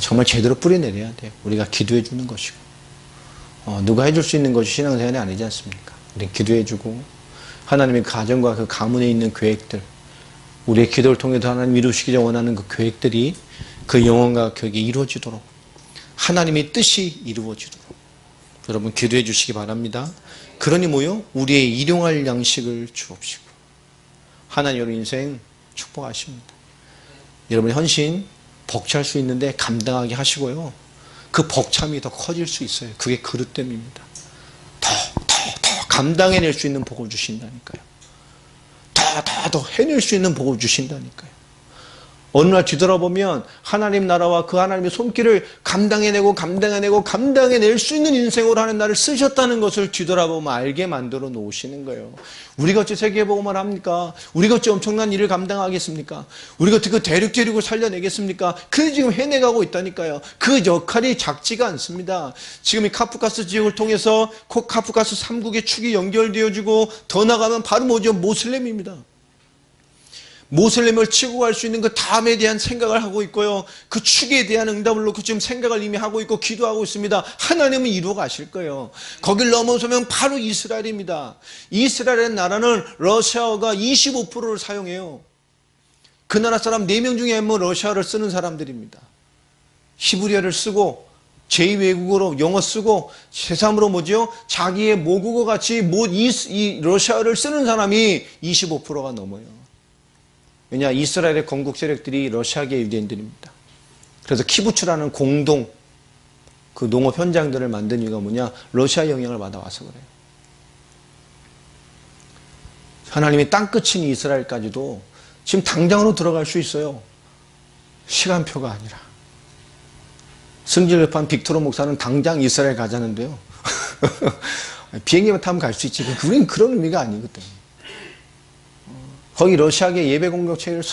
Speaker 1: 정말 제대로 뿌리내려야 돼요. 우리가 기도해 주는 것이고 누가 해줄 수 있는 것이 신앙생활이 아니지 않습니까? 우리 기도해 주고 하나님의 가정과 그 가문에 있는 계획들, 우리의 기도를 통해서 하나님 이루시기 원하는 그 계획들이 그 영혼과 격이 이루어지도록, 하나님의 뜻이 이루어지도록 여러분 기도해 주시기 바랍니다. 그러니 뭐요? 우리의 일용할 양식을 주옵시고 하나님 여러분 인생 축복하십니다. 여러분 헌신 벅찰 수 있는데 감당하게 하시고요. 그 벅참이 더 커질 수 있어요. 그게 그릇됨입니다. 더 감당해낼 수 있는 복을 주신다니까요. 더 해낼 수 있는 복을 주신다니까요. 어느 날 뒤돌아보면 하나님 나라와 그 하나님의 손길을 감당해낼 수 있는 인생으로 하는 나를 쓰셨다는 것을 뒤돌아보면 알게 만들어 놓으시는 거예요. 우리가 어찌 세계복음을 합니까? 우리가 어찌 엄청난 일을 감당하겠습니까? 우리가 어떻게 그 대륙을 살려내겠습니까? 그게 지금 해내가고 있다니까요. 그 역할이 작지가 않습니다. 지금 이 카프카스 지역을 통해서 카프카스 3국의 축이 연결되어지고 더 나가면 바로 뭐죠? 모슬렘입니다. 모슬렘을 치고 갈 수 있는 그 다음에 대한 생각을 하고 있고요. 그 축에 대한 응답을 놓고 지금 생각을 이미 하고 있고 기도하고 있습니다. 하나님은 이루어 가실 거예요. 거길 넘어서면 바로 이스라엘입니다. 이스라엘의 나라는 러시아어가 25%를 사용해요. 그 나라 사람 4명 중에 뭐 러시아어를 쓰는 사람들입니다. 히브리어를 쓰고 제2외국어로 영어 쓰고 제3으로 뭐죠? 자기의 모국어 같이 이 러시아어를 쓰는 사람이 25%가 넘어요. 왜냐, 이스라엘의 건국 세력들이 러시아계 유대인들입니다. 그래서 키부츠라는 공동 그 농업 현장들을 만든 이유가 뭐냐? 러시아 영향을 받아와서 그래요. 하나님이 땅끝인 이스라엘까지도 지금 당장으로 들어갈 수 있어요. 시간표가 아니라. 승질급한 빅토르 목사는 당장 이스라엘 가자는데요. 비행기만 타면 갈 수 있지. 우리는 그런 의미가 아니거든요. 거기 러시아계 예배 공격 체계를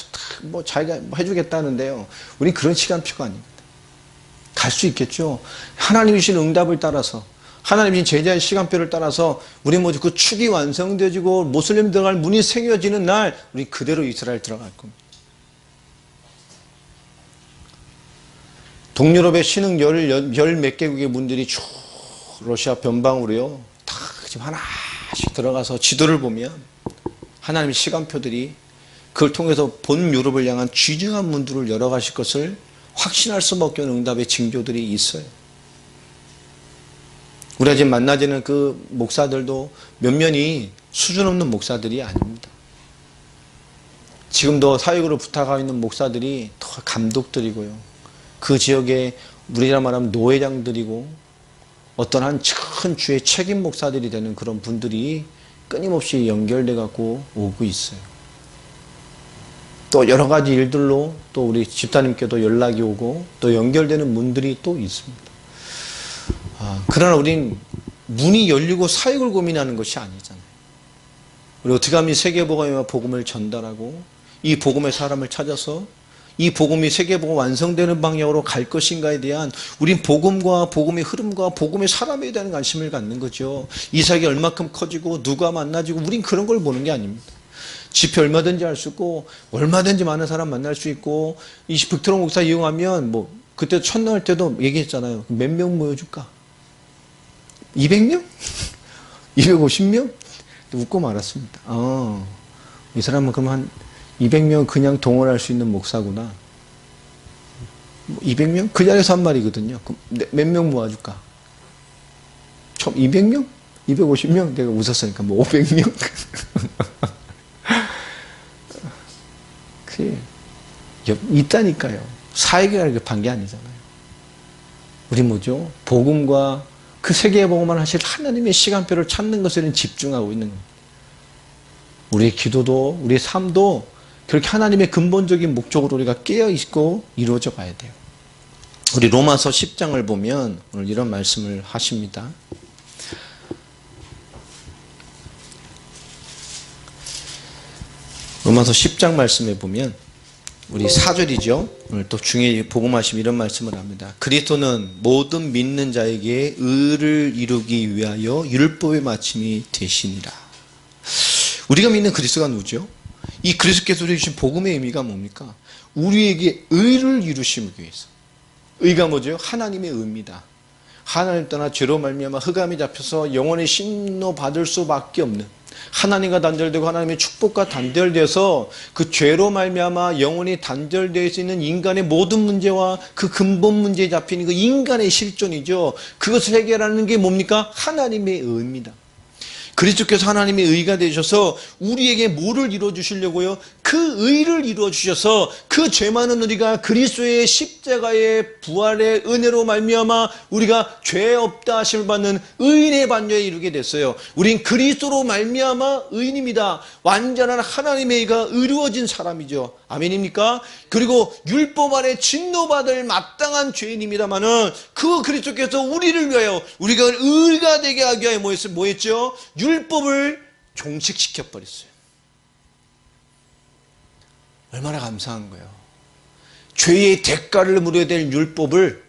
Speaker 1: 자기가 해주겠다는데요. 우린 그런 시간표가 아닙니다. 갈 수 있겠죠. 하나님이 주신 응답을 따라서, 하나님이 주신 제자의 시간표를 따라서 우리 모두 그 축이 완성되어지고 모슬림 들어갈 문이 생겨지는 날 우리 그대로 이스라엘 들어갈 겁니다. 동유럽의 신흥 열 몇 개국의 분들이 쭉 러시아 변방으로요. 다 지금 하나씩 들어가서 지도를 보면 하나님의 시간표들이 그걸 통해서 본 유럽을 향한 귀중한 문들을 열어가실 것을 확신할 수밖에 없는 응답의 징조들이 있어요. 우리가 지금 만나지는 그 목사들도 몇몇이 수준 없는 목사들이 아닙니다. 지금도 사역으로 부탁하고 있는 목사들이 더 감독들이고요. 그 지역에 우리라 말하면 노회장들이고 어떤 한 큰 주의 책임 목사들이 되는 그런 분들이 끊임없이 연결돼 갖고 오고 있어요. 또 여러 가지 일들로 또 우리 집사님께도 연락이 오고 또 연결되는 문들이 또 있습니다. 그러나 우린 문이 열리고 사역을 고민하는 것이 아니잖아요. 우리 어떻게 하면 세계복음의 복음을 전달하고 이 복음의 사람을 찾아서 이 복음이 세계복음 완성되는 방향으로 갈 것인가에 대한 우린 복음과 복음의 흐름과 복음의 사람에 대한 관심을 갖는 거죠. 이 사역이 얼마큼 커지고 누가 만나지고 우린 그런 걸 보는 게 아닙니다. 집회 얼마든지 할 수 있고 얼마든지 많은 사람 만날 수 있고 이 빅토르 목사 이용하면 뭐 그때 첫날 때도 얘기했잖아요. 몇 명 모여줄까? 200명? 250명? 웃고 말았습니다. 이 사람은 그럼 한 200명 그냥 동원할 수 있는 목사구나. 200명? 그 자리에서 한 말이거든요. 몇 명 모아줄까? 처음 200명? 250명? 내가 웃었으니까 뭐 500명? 그게 있다니까요. 사역이라는 게 반 게 아니잖아요. 우리 뭐죠? 복음과 그 세계의 복음만 하실 하나님의 시간표를 찾는 것에 집중하고 있는 겁니다. 우리의 기도도 우리의 삶도 그렇게 하나님의 근본적인 목적으로 우리가 깨어있고 이루어져 가야 돼요. 우리 로마서 10장을 보면 오늘 이런 말씀을 하십니다. 로마서 10장 말씀에 보면 우리 4절이죠. 오늘 또 중에 복음하시면 이런 말씀을 합니다. 그리스도는 모든 믿는 자에게 의를 이루기 위하여 율법의 마침이 되시니라. 우리가 믿는 그리스도가 누구죠? 이 그리스도께서 주신 복음의 의미가 뭡니까? 우리에게 의를 이루시기 위해서. 의가 뭐죠? 하나님의 의입니다. 하나님 떠나 죄로 말미암아 흑암이 잡혀서 영원히 신노 받을 수밖에 없는 하나님과 단절되고 하나님의 축복과 단절되어서 그 죄로 말미암아 영원히 단절되어 있는 인간의 모든 문제와 그 근본 문제에 잡히는 그 인간의 실존이죠. 그것을 해결하는 게 뭡니까? 하나님의 의입니다. 그리스도께서 하나님의 의가 되셔서 우리에게 뭐를 이루어 주시려고요? 그 의를 이루어 주셔서 그 죄 많은 우리가 그리스도의 십자가의 부활의 은혜로 말미암아 우리가 죄 없다 하심을 받는 의인의 반열에 이르게 됐어요. 우린 그리스도로 말미암아 의인입니다. 완전한 하나님의 의가 이루어진 사람이죠. 아멘입니까? 그리고 율법 아래 진노받을 마땅한 죄인입니다마는 그 그리스도께서 우리를 위하여 우리가 의가 되게 하기 위하여 뭐 했죠? 율법을 종식시켜 버렸어요. 얼마나 감사한 거예요. 죄의 대가를 물어야 될 율법을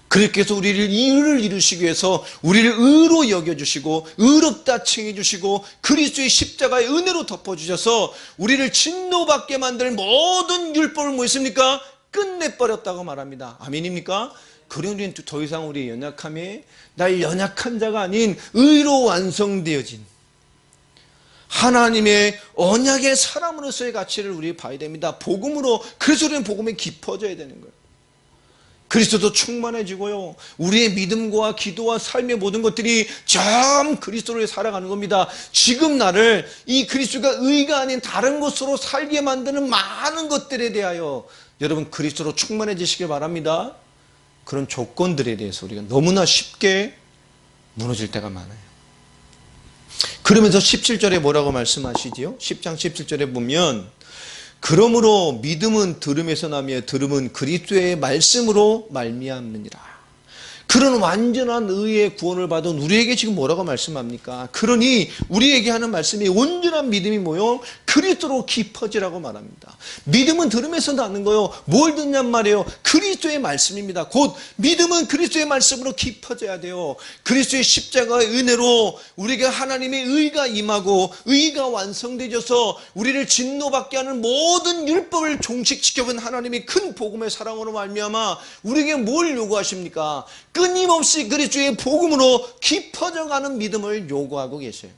Speaker 1: 그리스도께서 우리를 의를 이루시기 위해서 우리를 의로 여겨주시고 의롭다 칭해주시고 그리스도의 십자가의 은혜로 덮어주셔서 우리를 진노받게 만들 모든 율법을 뭐 했습니까? 끝내버렸다고 말합니다. 아멘입니까? 그러니 우리는 더 이상 우리의 연약함에 나의 연약한 자가 아닌 의로 완성되어진 하나님의 언약의 사람으로서의 가치를 우리 봐야 됩니다. 복음으로, 그래서 우리는 복음에 깊어져야 되는 거예요. 그리스도도 충만해지고요. 우리의 믿음과 기도와 삶의 모든 것들이 참 그리스도로 살아가는 겁니다. 지금 나를 이 그리스도가 의가 아닌 다른 것으로 살게 만드는 많은 것들에 대하여 여러분 그리스도로 충만해지시길 바랍니다. 그런 조건들에 대해서 우리가 너무나 쉽게 무너질 때가 많아요. 그러면서 17절에 뭐라고 말씀하시지요? 10장 17절에 보면 그러므로 믿음은 들음에서 나며 들음은 그리스도의 말씀으로 말미암느니라. 그런 완전한 의의 구원을 받은 우리에게 지금 뭐라고 말씀합니까? 그러니 우리에게 하는 말씀이 온전한 믿음이 뭐요? 그리스도로 깊어지라고 말합니다. 믿음은 들음에서 나는 거요. 뭘 듣냔 말이에요? 그리스도의 말씀입니다. 곧 믿음은 그리스도의 말씀으로 깊어져야 돼요. 그리스도의 십자가의 은혜로 우리에게 하나님의 의가 임하고 의가 완성되어서 우리를 진노받게 하는 모든 율법을 종식시켜본 하나님의 큰 복음의 사랑으로 말미암아 우리에게 뭘 요구하십니까? 끊임없이 그리스도의 복음으로 깊어져가는 믿음을 요구하고 계세요.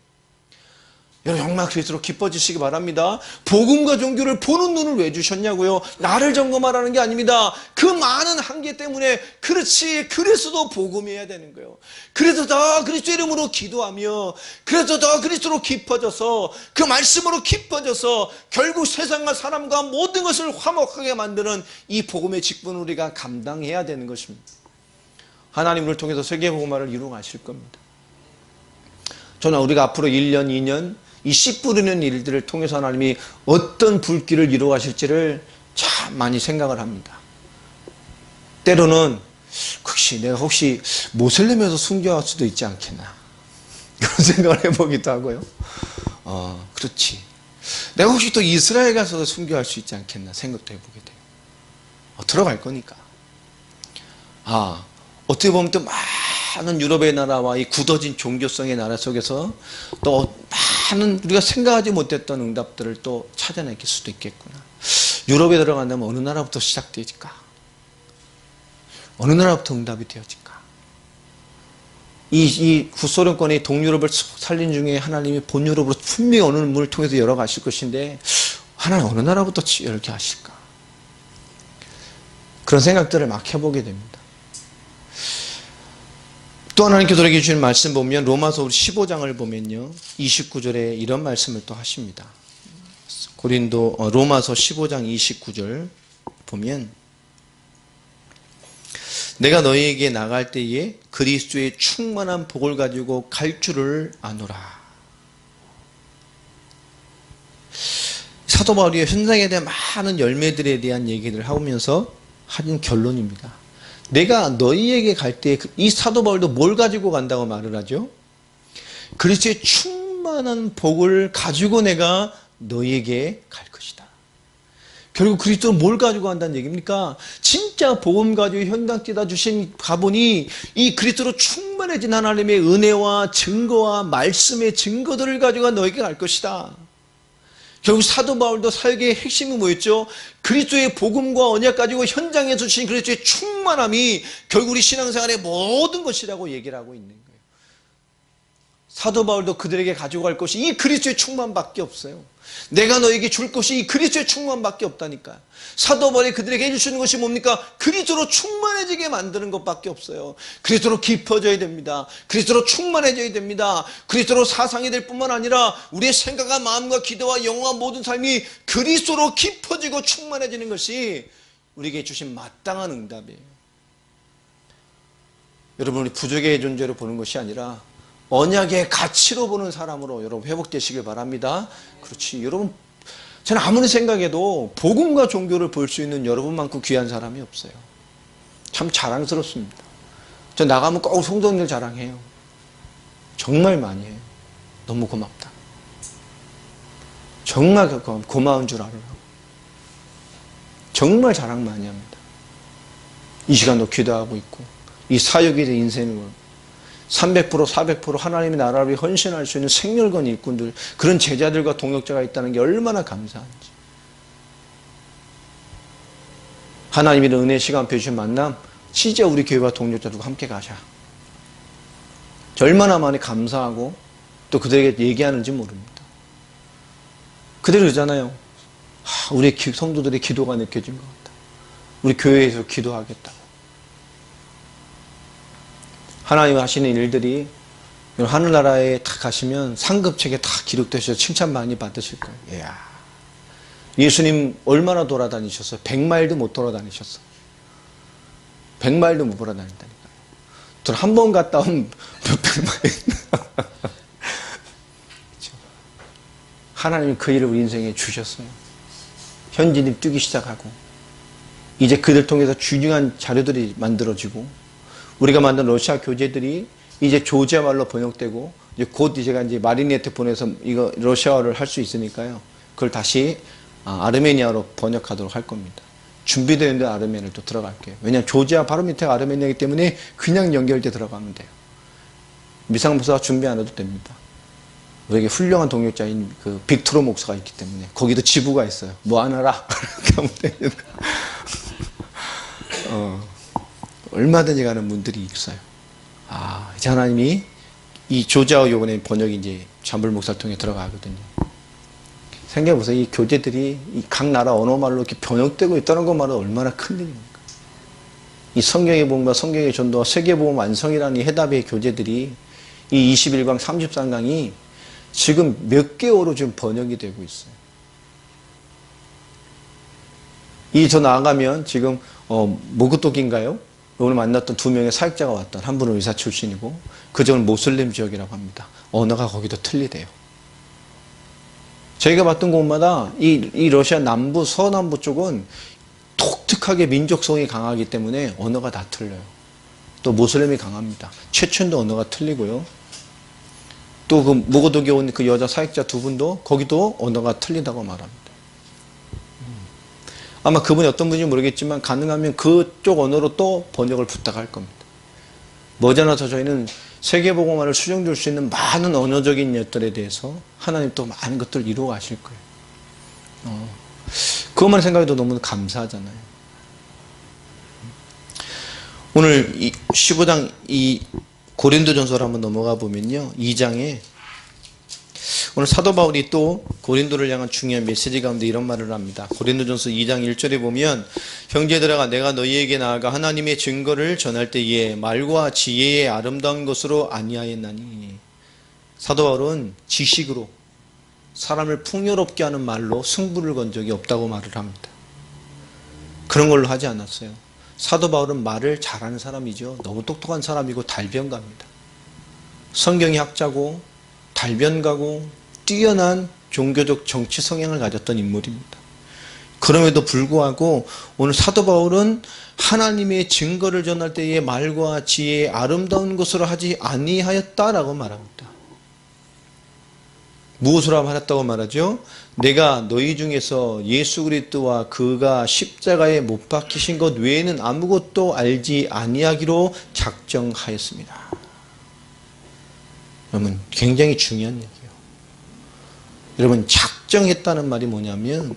Speaker 1: 여러분 정말 그리스도로 깊어지시기 바랍니다. 복음과 종교를 보는 눈을 왜 주셨냐고요? 나를 점검하라는 게 아닙니다. 그 많은 한계 때문에 그렇지 그래서도 복음해야 되는 거예요. 그래서 더 그리스도 이름으로 기도하며 그래서 더 그리스도로 깊어져서 그 말씀으로 깊어져서 결국 세상과 사람과 모든 것을 화목하게 만드는 이 복음의 직분을 우리가 감당해야 되는 것입니다. 하나님 우리를 통해서 세계복음화를 이루어 가실 겁니다. 저는 우리가 앞으로 1년, 2년 이 씨 뿌리는 일들을 통해서 하나님이 어떤 불길을 이루어 가실지를 참 많이 생각을 합니다. 때로는 내가 혹시 모슬렘에서 순교할 수도 있지 않겠나 그런 생각을 해보기도 하고요. 그렇지. 내가 혹시 또 이스라엘 가서 순교할 수 있지 않겠나 생각도 해보게 돼요. 들어갈 거니까. 어떻게 보면 또 많은 유럽의 나라와 이 굳어진 종교성의 나라 속에서 또 많은 우리가 생각하지 못했던 응답들을 또 찾아낼 수도 있겠구나. 유럽에 들어간다면 어느 나라부터 시작되질까? 어느 나라부터 응답이 되어질까? 이 구소련권의 동유럽을 살린 중에 하나님이 본유럽으로 분명히 어느 문을 통해서 열어가실 것인데 하나님 어느 나라부터 이렇게 하실까? 그런 생각들을 막 해보게 됩니다. 또 하나님께서 우리에게 주신 말씀 보면 로마서 15장을 보면요 29절에 이런 말씀을 또 하십니다. 로마서 15장 29절 보면 내가 너희에게 나갈 때에 그리스도의 충만한 복을 가지고 갈 줄을 아노라. 사도 바울이 현장에 대한 많은 열매들에 대한 얘기를 하면서 하는 결론입니다. 내가 너희에게 갈 때 이 사도 바울도 뭘 가지고 간다고 말을 하죠? 그리스도의 충만한 복을 가지고 내가 너희에게 갈 것이다. 결국 그리스도는 뭘 가지고 간다는 얘기입니까? 진짜 복음 가지고 현장 뛰다 주신 가보니 이 그리스도로 충만해진 하나님의 은혜와 증거와 말씀의 증거들을 가지고 너희에게 갈 것이다. 결국 사도 바울도 설계의 핵심이 뭐였죠? 그리스도의 복음과 언약 가지고 현장에 주신 그리스도의 충만함이 결국 우리 신앙생활의 모든 것이라고 얘기를 하고 있는 거예요. 사도 바울도 그들에게 가지고 갈 것이 이 그리스도의 충만밖에 없어요. 내가 너에게 줄 것이 이 그리스도의 충만밖에 없다니까요. 사도 바울이 그들에게 해주시는 것이 뭡니까? 그리스도로 충만해지게 만드는 것밖에 없어요. 그리스도로 깊어져야 됩니다. 그리스도로 충만해져야 됩니다. 그리스도로 사상이 될 뿐만 아니라 우리의 생각과 마음과 기도와 영혼과 모든 삶이 그리스도로 깊어지고 충만해지는 것이 우리에게 주신 마땅한 응답이에요. 여러분, 우리 부족의 존재로 보는 것이 아니라 언약의 가치로 보는 사람으로 여러분 회복되시길 바랍니다. 그렇지. 여러분 저는 아무리 생각해도 복음과 종교를 볼 수 있는 여러분만큼 귀한 사람이 없어요. 참 자랑스럽습니다. 저 나가면 꼭 성도님들 자랑해요. 정말 많이 해요. 너무 고맙다. 정말 고마운 줄 알아요. 정말 자랑 많이 합니다. 이 시간도 기도하고 있고 이 사역에 대해 인생을 300% 400% 하나님의 나라를 위해 헌신할 수 있는 생멸건 일꾼들, 그런 제자들과 동역자가 있다는 게 얼마나 감사한지. 하나님의 은혜 시간 펴주신 만남 진짜 우리 교회와 동역자들과 함께 가자. 얼마나 많이 감사하고 또 그들에게 얘기하는지 모릅니다. 그대로 그러잖아요. 우리 성도들의 기도가 느껴진 것 같다. 우리 교회에서 기도하겠다고. 하나님 하시는 일들이 하늘나라에 다 가시면 상급책에 다 기록되셔서 칭찬 많이 받으실 거예요. 이야. 예수님 얼마나 돌아다니셨어요? 100마일도 못 돌아다니셨어. 100마일도 못 돌아다닌다니까요. 한 번 갔다 오면 몇백 마일. 하나님이 그 일을 우리 인생에 주셨어요. 현진이 뛰기 시작하고 이제 그들 통해서 중요한 자료들이 만들어지고 우리가 만든 러시아 교재들이 이제 조지아 말로 번역되고 이제 곧 제가 이제 마리네트 보내서 이거 러시아어를 할 수 있으니까요. 그걸 다시 아르메니아로 번역하도록 할 겁니다. 준비되어 있는 아르메니아를 또 들어갈게요. 왜냐하면 조지아 바로 밑에가 아르메니아이기 때문에 그냥 연결돼 들어가면 돼요. 미상부사가 준비 안 해도 됩니다. 우리에게 훌륭한 동역자인 그 빅토로 목사가 있기 때문에 거기도 지부가 있어요. 뭐 하나라 그렇게 하면 됩니다. 얼마든지 가는 분들이 있어요. 이제 하나님이 이 조지아어 요번에 번역이 이제 잠불 목사를 통해 들어가거든요. 생각해보세요. 이 교재들이 이 각 나라 언어말로 이렇게 번역되고 있다는 것만으로 얼마나 큰 일입니까? 이 성경의 복음과 성경의 전도와 세계복음 완성이라는 이 해답의 교재들이 이 21강 33강이 지금 몇 개월로 지금 번역이 되고 있어요. 이 저 나아가면 지금 모그독인가요? 오늘 만났던 2명의 사역자가 왔던 한 분은 의사 출신이고 그 점은 모슬림 지역이라고 합니다. 언어가 거기도 틀리대요. 저희가 봤던 곳마다 이 러시아 남부 서남부 쪽은 독특하게 민족성이 강하기 때문에 언어가 다 틀려요. 또 모슬림이 강합니다. 체첸도 언어가 틀리고요. 또 그 모고독에 온 그 여자 사역자 2분도 거기도 언어가 틀리다고 말합니다. 아마 그분이 어떤 분인지 모르겠지만 가능하면 그쪽 언어로 또 번역을 부탁할 겁니다. 머지않아서 저희는 세계복음화를 수정될 수 있는 많은 언어적인 것들에 대해서 하나님 또 많은 것들을 이루어 가실 거예요. 그것만 생각해도 너무 감사하잖아요. 오늘 이 15장 이 고린도전서를 한번 넘어가 보면요. 2장에 오늘 사도 바울이 또 고린도를 향한 중요한 메시지 가운데 이런 말을 합니다. 고린도전서 2장 1절에 보면 형제들아 내가 너희에게 나아가 하나님의 증거를 전할 때에 말과 지혜의 아름다운 것으로 아니하였나니. 사도 바울은 지식으로 사람을 풍요롭게 하는 말로 승부를 건 적이 없다고 말을 합니다. 그런 걸로 하지 않았어요. 사도 바울은 말을 잘하는 사람이죠. 너무 똑똑한 사람이고 달변가입니다. 성경의 학자고 달변가고 뛰어난 종교적 정치 성향을 가졌던 인물입니다. 그럼에도 불구하고 오늘 사도 바울은 하나님의 증거를 전할 때에 말과 지혜의 아름다운 것으로 하지 아니하였다라고 말합니다. 무엇으로 하였다고 말하죠? 내가 너희 중에서 예수 그리스도와 그가 십자가에 못 박히신 것 외에는 아무것도 알지 아니하기로 작정하였습니다. 여러분 굉장히 중요한 얘기예요. 여러분 작정했다는 말이 뭐냐면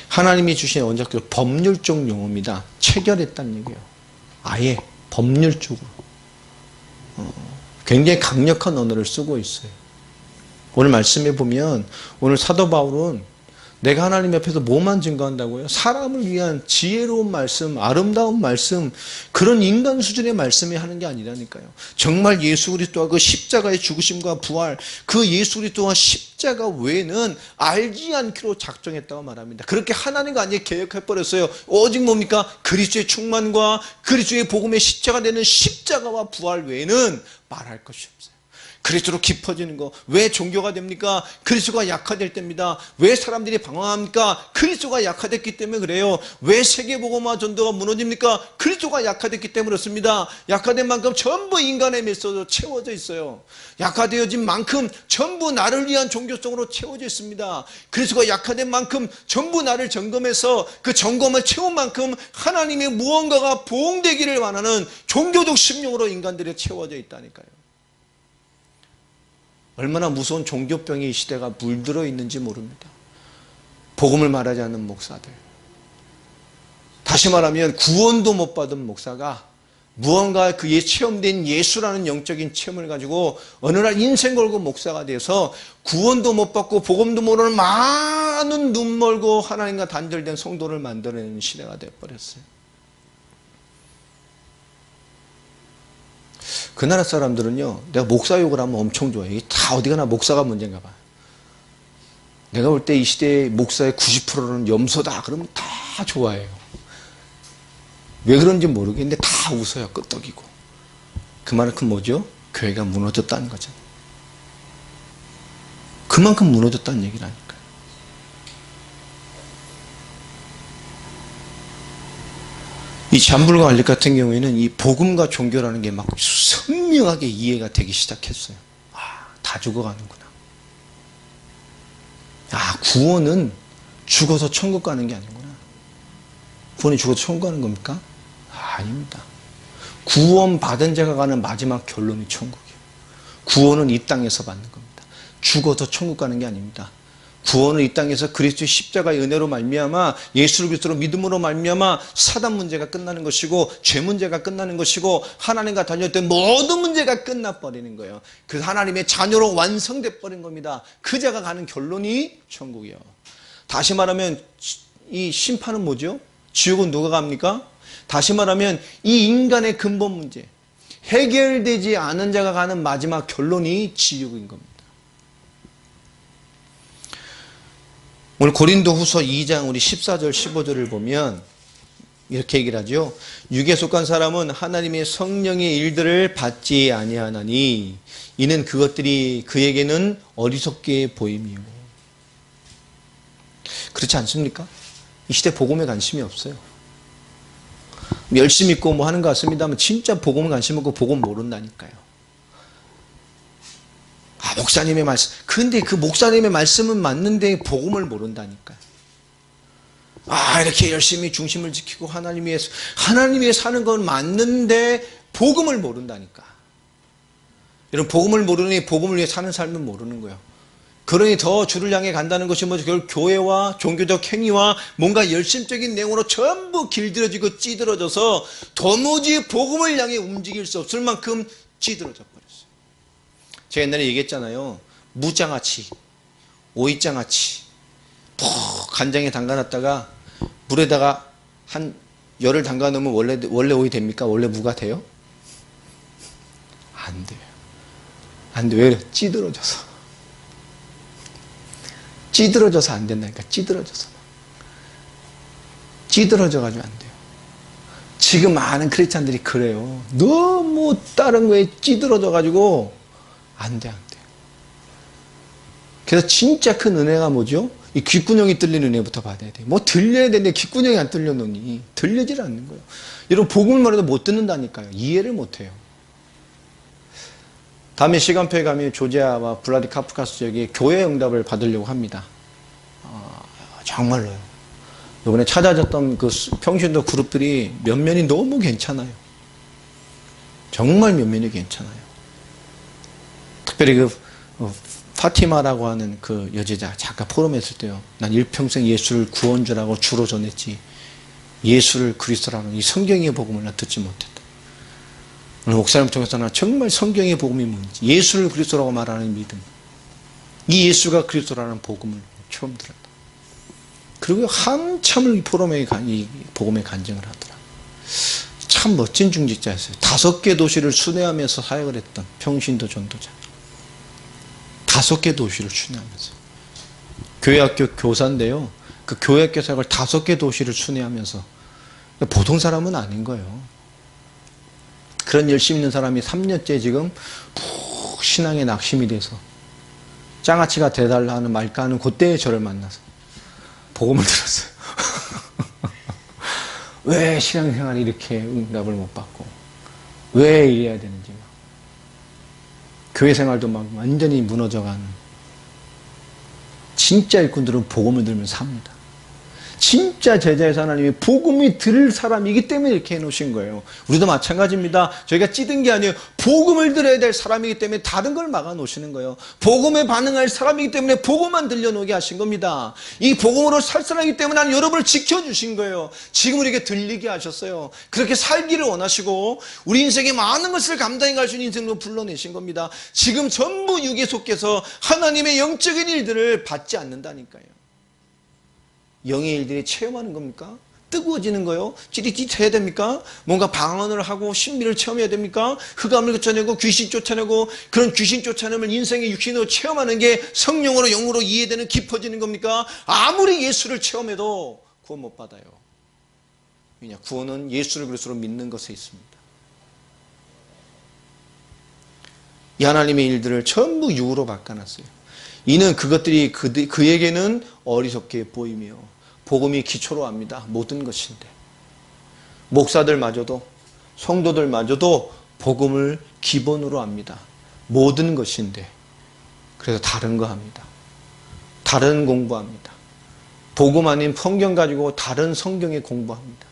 Speaker 1: 하나님이 주신 원작대로 법률적 용어입니다. 체결했다는 얘기예요. 아예 법률적으로 굉장히 강력한 언어를 쓰고 있어요. 오늘 말씀에 보면 오늘 사도 바울은 내가 하나님 앞에서 뭐만 증거한다고요? 사람을 위한 지혜로운 말씀, 아름다운 말씀, 그런 인간 수준의 말씀이 하는 게 아니라니까요. 정말 예수 그리스도와 그 십자가의 죽으심과 부활, 그 예수 그리스도와 십자가 외에는 알지 않기로 작정했다고 말합니다. 그렇게 하나님과 완전히 계획해버렸어요. 오직 뭡니까? 그리스도의 충만과 그리스도의 복음의 십자가 되는 십자가와 부활 외에는 말할 것이 없어요. 그리스도로 깊어지는 거. 왜 종교가 됩니까? 그리스도가 약화될 때입니다. 왜 사람들이 방황합니까? 그리스도가 약화됐기 때문에 그래요. 왜 세계복음화 전도가 무너집니까? 그리스도가 약화됐기 때문에 그렇습니다. 약화된 만큼 전부 인간의 메시지로 채워져 있어요. 약화되어진 만큼 전부 나를 위한 종교성으로 채워져 있습니다. 그리스도가 약화된 만큼 전부 나를 점검해서 그 점검을 채운 만큼 하나님의 무언가가 보응되기를 원하는 종교적 심령으로 인간들이 채워져 있다니까요. 얼마나 무서운 종교병이 이 시대가 물들어 있는지 모릅니다. 복음을 말하지 않는 목사들. 다시 말하면 구원도 못 받은 목사가 무언가 그에 체험된 예수라는 영적인 체험을 가지고 어느 날 인생 걸고 목사가 돼서 구원도 못 받고 복음도 모르는 많은 눈 멀고 하나님과 단절된 성도를 만들어내는 시대가 되어버렸어요. 그 나라 사람들은요, 내가 목사 욕을 하면 엄청 좋아해요. 이게 다 어디 가나 목사가 문제인가 봐요. 내가 볼 때 이 시대의 목사의 90%는 염소다 그러면 다 좋아해요. 왜 그런지 모르겠는데 다 웃어요. 끄떡이고. 그만큼 뭐죠? 교회가 무너졌다는 거잖아요. 그만큼 무너졌다는 얘기라니까요. 이 잠불과 알릭 같은 경우에는 이 복음과 종교라는 게 막 선명하게 이해가 되기 시작했어요. 아, 다 죽어가는구나. 아, 구원은 죽어서 천국 가는 게 아니구나. 구원이 죽어서 천국 가는 겁니까? 아, 아닙니다. 구원 받은 자가 가는 마지막 결론이 천국이에요. 구원은 이 땅에서 받는 겁니다. 죽어서 천국 가는 게 아닙니다. 구원은 이 땅에서 그리스도의 십자가의 은혜로 말미암아 예수 그리스도로 믿음으로 말미암아 사단 문제가 끝나는 것이고 죄 문제가 끝나는 것이고 하나님과 달렸던 모든 문제가 끝나버리는 거예요. 그 하나님의 자녀로 완성돼 버린 겁니다. 그 자가 가는 결론이 천국이에요. 다시 말하면 이 심판은 뭐죠? 지옥은 누가 갑니까? 다시 말하면 이 인간의 근본 문제 해결되지 않은 자가 가는 마지막 결론이 지옥인 겁니다. 오늘 고린도후서 2장 우리 14절 15절을 보면 이렇게 얘기를 하죠. 육에 속한 사람은 하나님의 성령의 일들을 받지 아니하나니 이는 그것들이 그에게는 어리석게 보임이요. 그렇지 않습니까? 이 시대 복음에 관심이 없어요. 열심히 믿고 뭐 하는 것 같습니다만 진짜 복음에 관심 없고 복음 모른다니까요. 아, 목사님의 말씀. 근데 그 목사님의 말씀은 맞는데 복음을 모른다니까요. 아, 이렇게 열심히 중심을 지키고 하나님 위해 사는 건 맞는데 복음을 모른다니까. 여러분, 복음을 모르니 복음을 위해 사는 삶은 모르는 거예요. 그러니 더 주를 향해 간다는 것이 뭐죠? 결국 교회와 종교적 행위와 뭔가 열심적인 내용으로 전부 길들여지고 찌들어져서 도무지 복음을 향해 움직일 수 없을 만큼 찌들어져 버렸어요. 제가 옛날에 얘기했잖아요. 무장아찌, 오이장아찌 푹 간장에 담가놨다가 물에다가 한 열을 담가놓으면 원래 오이 됩니까? 원래 무가 돼요? 안 돼요. 안 돼요. 왜 그래? 찌들어져서 안 된다니까. 찌들어져가지고 안 돼요. 지금 많은 크리스찬들이 그래요. 너무 다른 거에 찌들어져가지고 안 돼. 그래서 진짜 큰 은혜가 뭐죠? 이 귓구녕이 뚫리는 은혜부터 받아야 돼. 뭐 들려야 되는데 귓구녕이 안 뚫려놓니 들리질 않는 거예요. 여러분, 복음을 말해도 못 듣는다니까요. 이해를 못 해요. 다음에 시간표에 가면 조지아와 블라디카프카스 지역에 교회 응답을 받으려고 합니다. 정말로요. 이번에 찾아졌던 그 평신도 그룹들이 면면이 너무 괜찮아요. 정말 면면이 괜찮아요. 특별히 그 파티마라고 하는 그 여제자 잠깐 포럼에 있을 때요. 난 일평생 예수를 구원주라고 주로 전했지 예수를 그리스도라는 이 성경의 복음을 난 듣지 못했다. 오늘 목사님 통해서 난 정말 성경의 복음이 뭔지 예수를 그리스도라고 말하는 믿음, 이 예수가 그리스도라는 복음을 처음 들었다. 그리고 한참을 이 포럼에 이 복음에 간증을 하더라. 참 멋진 중직자였어요. 5개 도시를 순회하면서 사역을 했던 평신도 전도자. 5개 도시를 순회하면서. 교회학교 교사인데요. 그 교회학교 사역을 5개 도시를 순회하면서. 보통 사람은 아닌 거예요. 그런 열심히 있는 사람이 3년째 지금 신앙에 낙심이 돼서 장아찌가 돼달라 하는 말까 하는 그때에 저를 만나서 복음을 들었어요. 왜 신앙생활이 이렇게 응답을 못 받고 왜 이래야 되는지 막. 교회 생활도 막 완전히 무너져가는. 진짜 일꾼들은 복음을 들으면 삽니다. 진짜 제자에서 하나님이 복음이 들을 사람이기 때문에 이렇게 해놓으신 거예요. 우리도 마찬가지입니다. 저희가 찌든 게 아니에요. 복음을 들어야 될 사람이기 때문에 다른 걸 막아놓으시는 거예요. 복음에 반응할 사람이기 때문에 복음만 들려놓게 하신 겁니다. 이 복음으로 살 사람이기 때문에 하나님 여러분을 지켜주신 거예요. 지금 우리에게 들리게 하셨어요. 그렇게 살기를 원하시고 우리 인생에 많은 것을 감당해 갈 수 있는 인생으로 불러내신 겁니다. 지금 전부 육에 속해서 하나님의 영적인 일들을 받지 않는다니까요. 영의 일들이 체험하는 겁니까? 뜨거워지는 거요? 찌릿찌릿해야 됩니까? 뭔가 방언을 하고 신비를 체험해야 됩니까? 흑암을 쫓아내고 귀신 쫓아내고 그런 귀신 쫓아내면 인생의 육신으로 체험하는 게 성령으로 영으로 이해되는 깊어지는 겁니까? 아무리 예수를 체험해도 구원 못 받아요. 왜냐? 구원은 예수를 그리스도로 믿는 것에 있습니다. 이 하나님의 일들을 전부 육으로 바꿔놨어요. 이는 그것들이 그에게는 어리석게 보이며 복음이 기초로 합니다. 모든 것인데 목사들마저도 성도들마저도 복음을 기본으로 합니다. 모든 것인데 그래서 다른 거 합니다. 다른 공부합니다. 복음 아닌 성경 가지고 다른 성경에 공부합니다.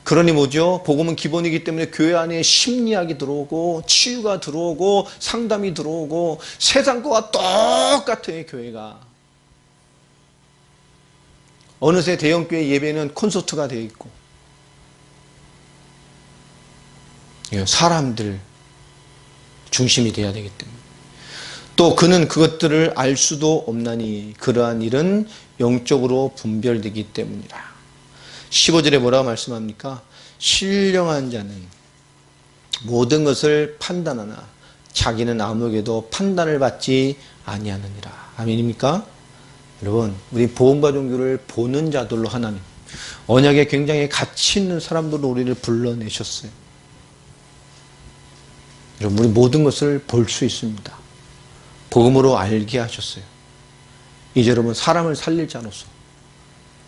Speaker 1: 그러니 뭐죠? 복음은 기본이기 때문에 교회 안에 심리학이 들어오고 치유가 들어오고 상담이 들어오고 세상 거와 똑같아요. 교회가. 어느새 대형교회 예배는 콘서트가 되어 있고 사람들 중심이 돼야 되기 때문에 또 그는 그것들을 알 수도 없나니 그러한 일은 영적으로 분별되기 때문이라. 15절에 뭐라고 말씀합니까? 신령한 자는 모든 것을 판단하나 자기는 아무에게도 판단을 받지 아니하느니라. 아멘입니까? 여러분, 우리 복음과 종교를 보는 자들로 하나님 언약에 굉장히 가치 있는 사람들로 우리를 불러내셨어요. 여러분, 우리 모든 것을 볼 수 있습니다. 복음으로 알게 하셨어요. 이제 여러분, 사람을 살릴 자로서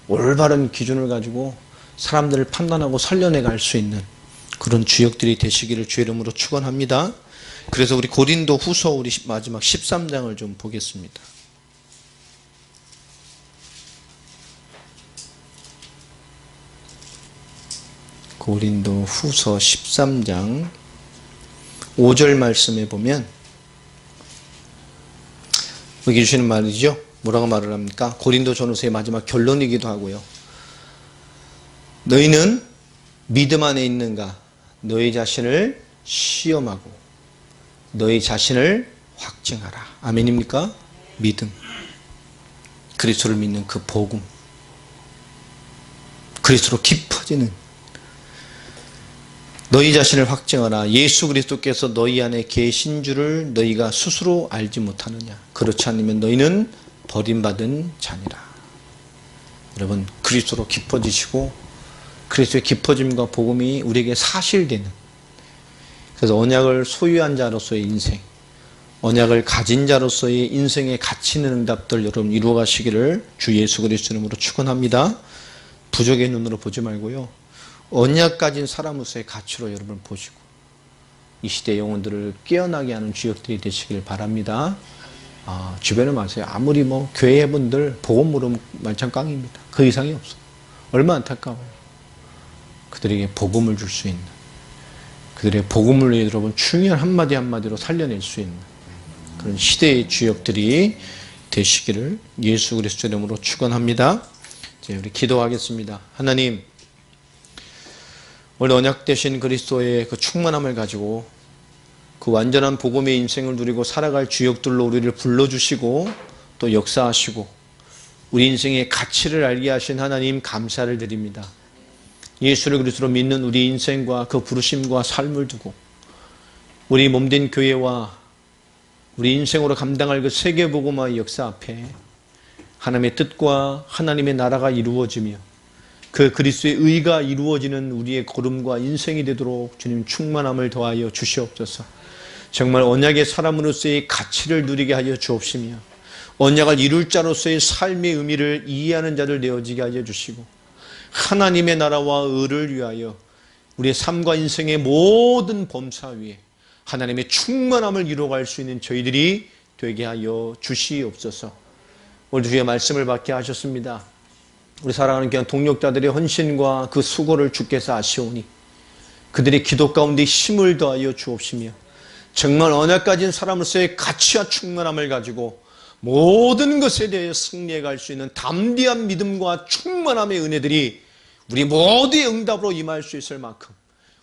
Speaker 1: 올바른 기준을 가지고 사람들을 판단하고 살려내 갈 수 있는 그런 주역들이 되시기를 주의 이름으로 축원합니다. 그래서 우리 고린도 후서 우리 마지막 13장을 좀 보겠습니다. 고린도 후서 13장 5절 말씀에 보면 여기 주시는 말이죠. 뭐라고 말을 합니까? 고린도 전후서의 마지막 결론이기도 하고요. 너희는 믿음 안에 있는가? 너희 자신을 시험하고 너희 자신을 확증하라. 아멘입니까? 믿음. 그리스도를 믿는 그 복음. 그리스도로 깊어지는 너희 자신을 확증하라. 예수 그리스도께서 너희 안에 계신 줄을 너희가 스스로 알지 못하느냐? 그렇지 않으면 너희는 버림받은 자니라. 여러분, 그리스도로 깊어지시고 그리스도의 깊어짐과 복음이 우리에게 사실되는, 그래서 언약을 소유한 자로서의 인생, 언약을 가진 자로서의 인생의 가치 있는 응답들 여러분 이루어가시기를 주 예수 그리스도 이름으로 축원합니다. 부족의 눈으로 보지 말고요, 언약 가진 사람으로서의 가치로 여러분 보시고 이 시대 영혼들을 깨어나게 하는 주역들이 되시길 바랍니다. 주변에 마세요. 아무리 교회 분들 복음 모르면 만찬 깡입니다. 그 이상이 없어. 얼마나 안타까워요. 그들에게 복음을 줄 수 있는, 그들의 복음을 위해 여러분 중요한 한마디 한마디로 살려낼 수 있는 그런 시대의 주역들이 되시기를 예수 그리스도 이름으로 축원합니다. 이제 우리 기도하겠습니다. 하나님, 오늘 언약 되신 그리스도의 그 충만함을 가지고 그 완전한 복음의 인생을 누리고 살아갈 주역들로 우리를 불러주시고 또 역사하시고 우리 인생의 가치를 알게 하신 하나님 감사를 드립니다. 예수를 그리스도로 믿는 우리 인생과 그 부르심과 삶을 두고 우리 몸된 교회와 우리 인생으로 감당할 그 세계복음화의 역사 앞에 하나님의 뜻과 하나님의 나라가 이루어지며 그 그리스도의 의가 이루어지는 우리의 걸음과 인생이 되도록 주님 충만함을 더하여 주시옵소서. 정말 언약의 사람으로서의 가치를 누리게 하여 주옵시며 언약을 이룰 자로서의 삶의 의미를 이해하는 자들 되어지게 하여 주시고 하나님의 나라와 의를 위하여 우리의 삶과 인생의 모든 범사 위에 하나님의 충만함을 이루어갈 수 있는 저희들이 되게 하여 주시옵소서. 오늘 주의 말씀을 받게 하셨습니다. 우리 사랑하는 귀한 동역자들의 헌신과 그 수고를 주께서 아시오니 그들의 기도 가운데 힘을 더하여 주옵시며 정말 언약 가진 사람으로서의 가치와 충만함을 가지고 모든 것에 대해 승리해 갈 수 있는 담대한 믿음과 충만함의 은혜들이 우리 모두의 응답으로 임할 수 있을 만큼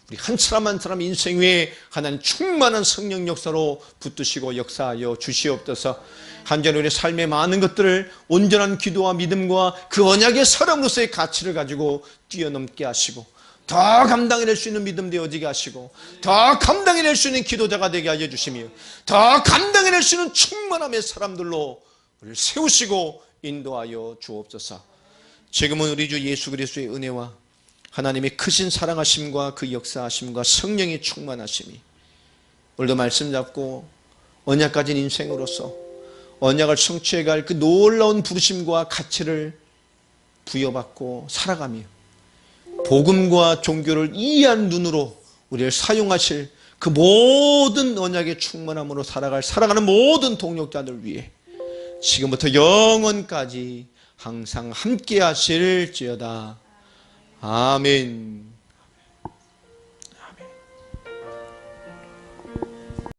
Speaker 1: 우리 한 사람 한 사람 인생 위에 하나님 충만한 성령 역사로 붙드시고 역사하여 주시옵소서. 한전 우리 삶의 많은 것들을 온전한 기도와 믿음과 그 언약의 사람으로서의 가치를 가지고 뛰어넘게 하시고 더 감당해낼 수 있는 믿음 되어지게 하시고 더 감당해낼 수 있는 기도자가 되게 하여 주시며 더 감당해낼 수 있는 충만함의 사람들로 우리를 세우시고 인도하여 주옵소서. 지금은 우리 주 예수 그리스도의 은혜와 하나님의 크신 사랑하심과 그 역사하심과 성령의 충만하심이 오늘도 말씀 잡고 언약 가진 인생으로서 언약을 성취해갈 그 놀라운 부르심과 가치를 부여받고 살아가며 복음과 종교를 이해한 눈으로 우리를 사용하실 그 모든 언약의 충만함으로 살아가는 모든 동역자들 위해 지금부터 영원까지 항상 함께 하실지어다. 아멘.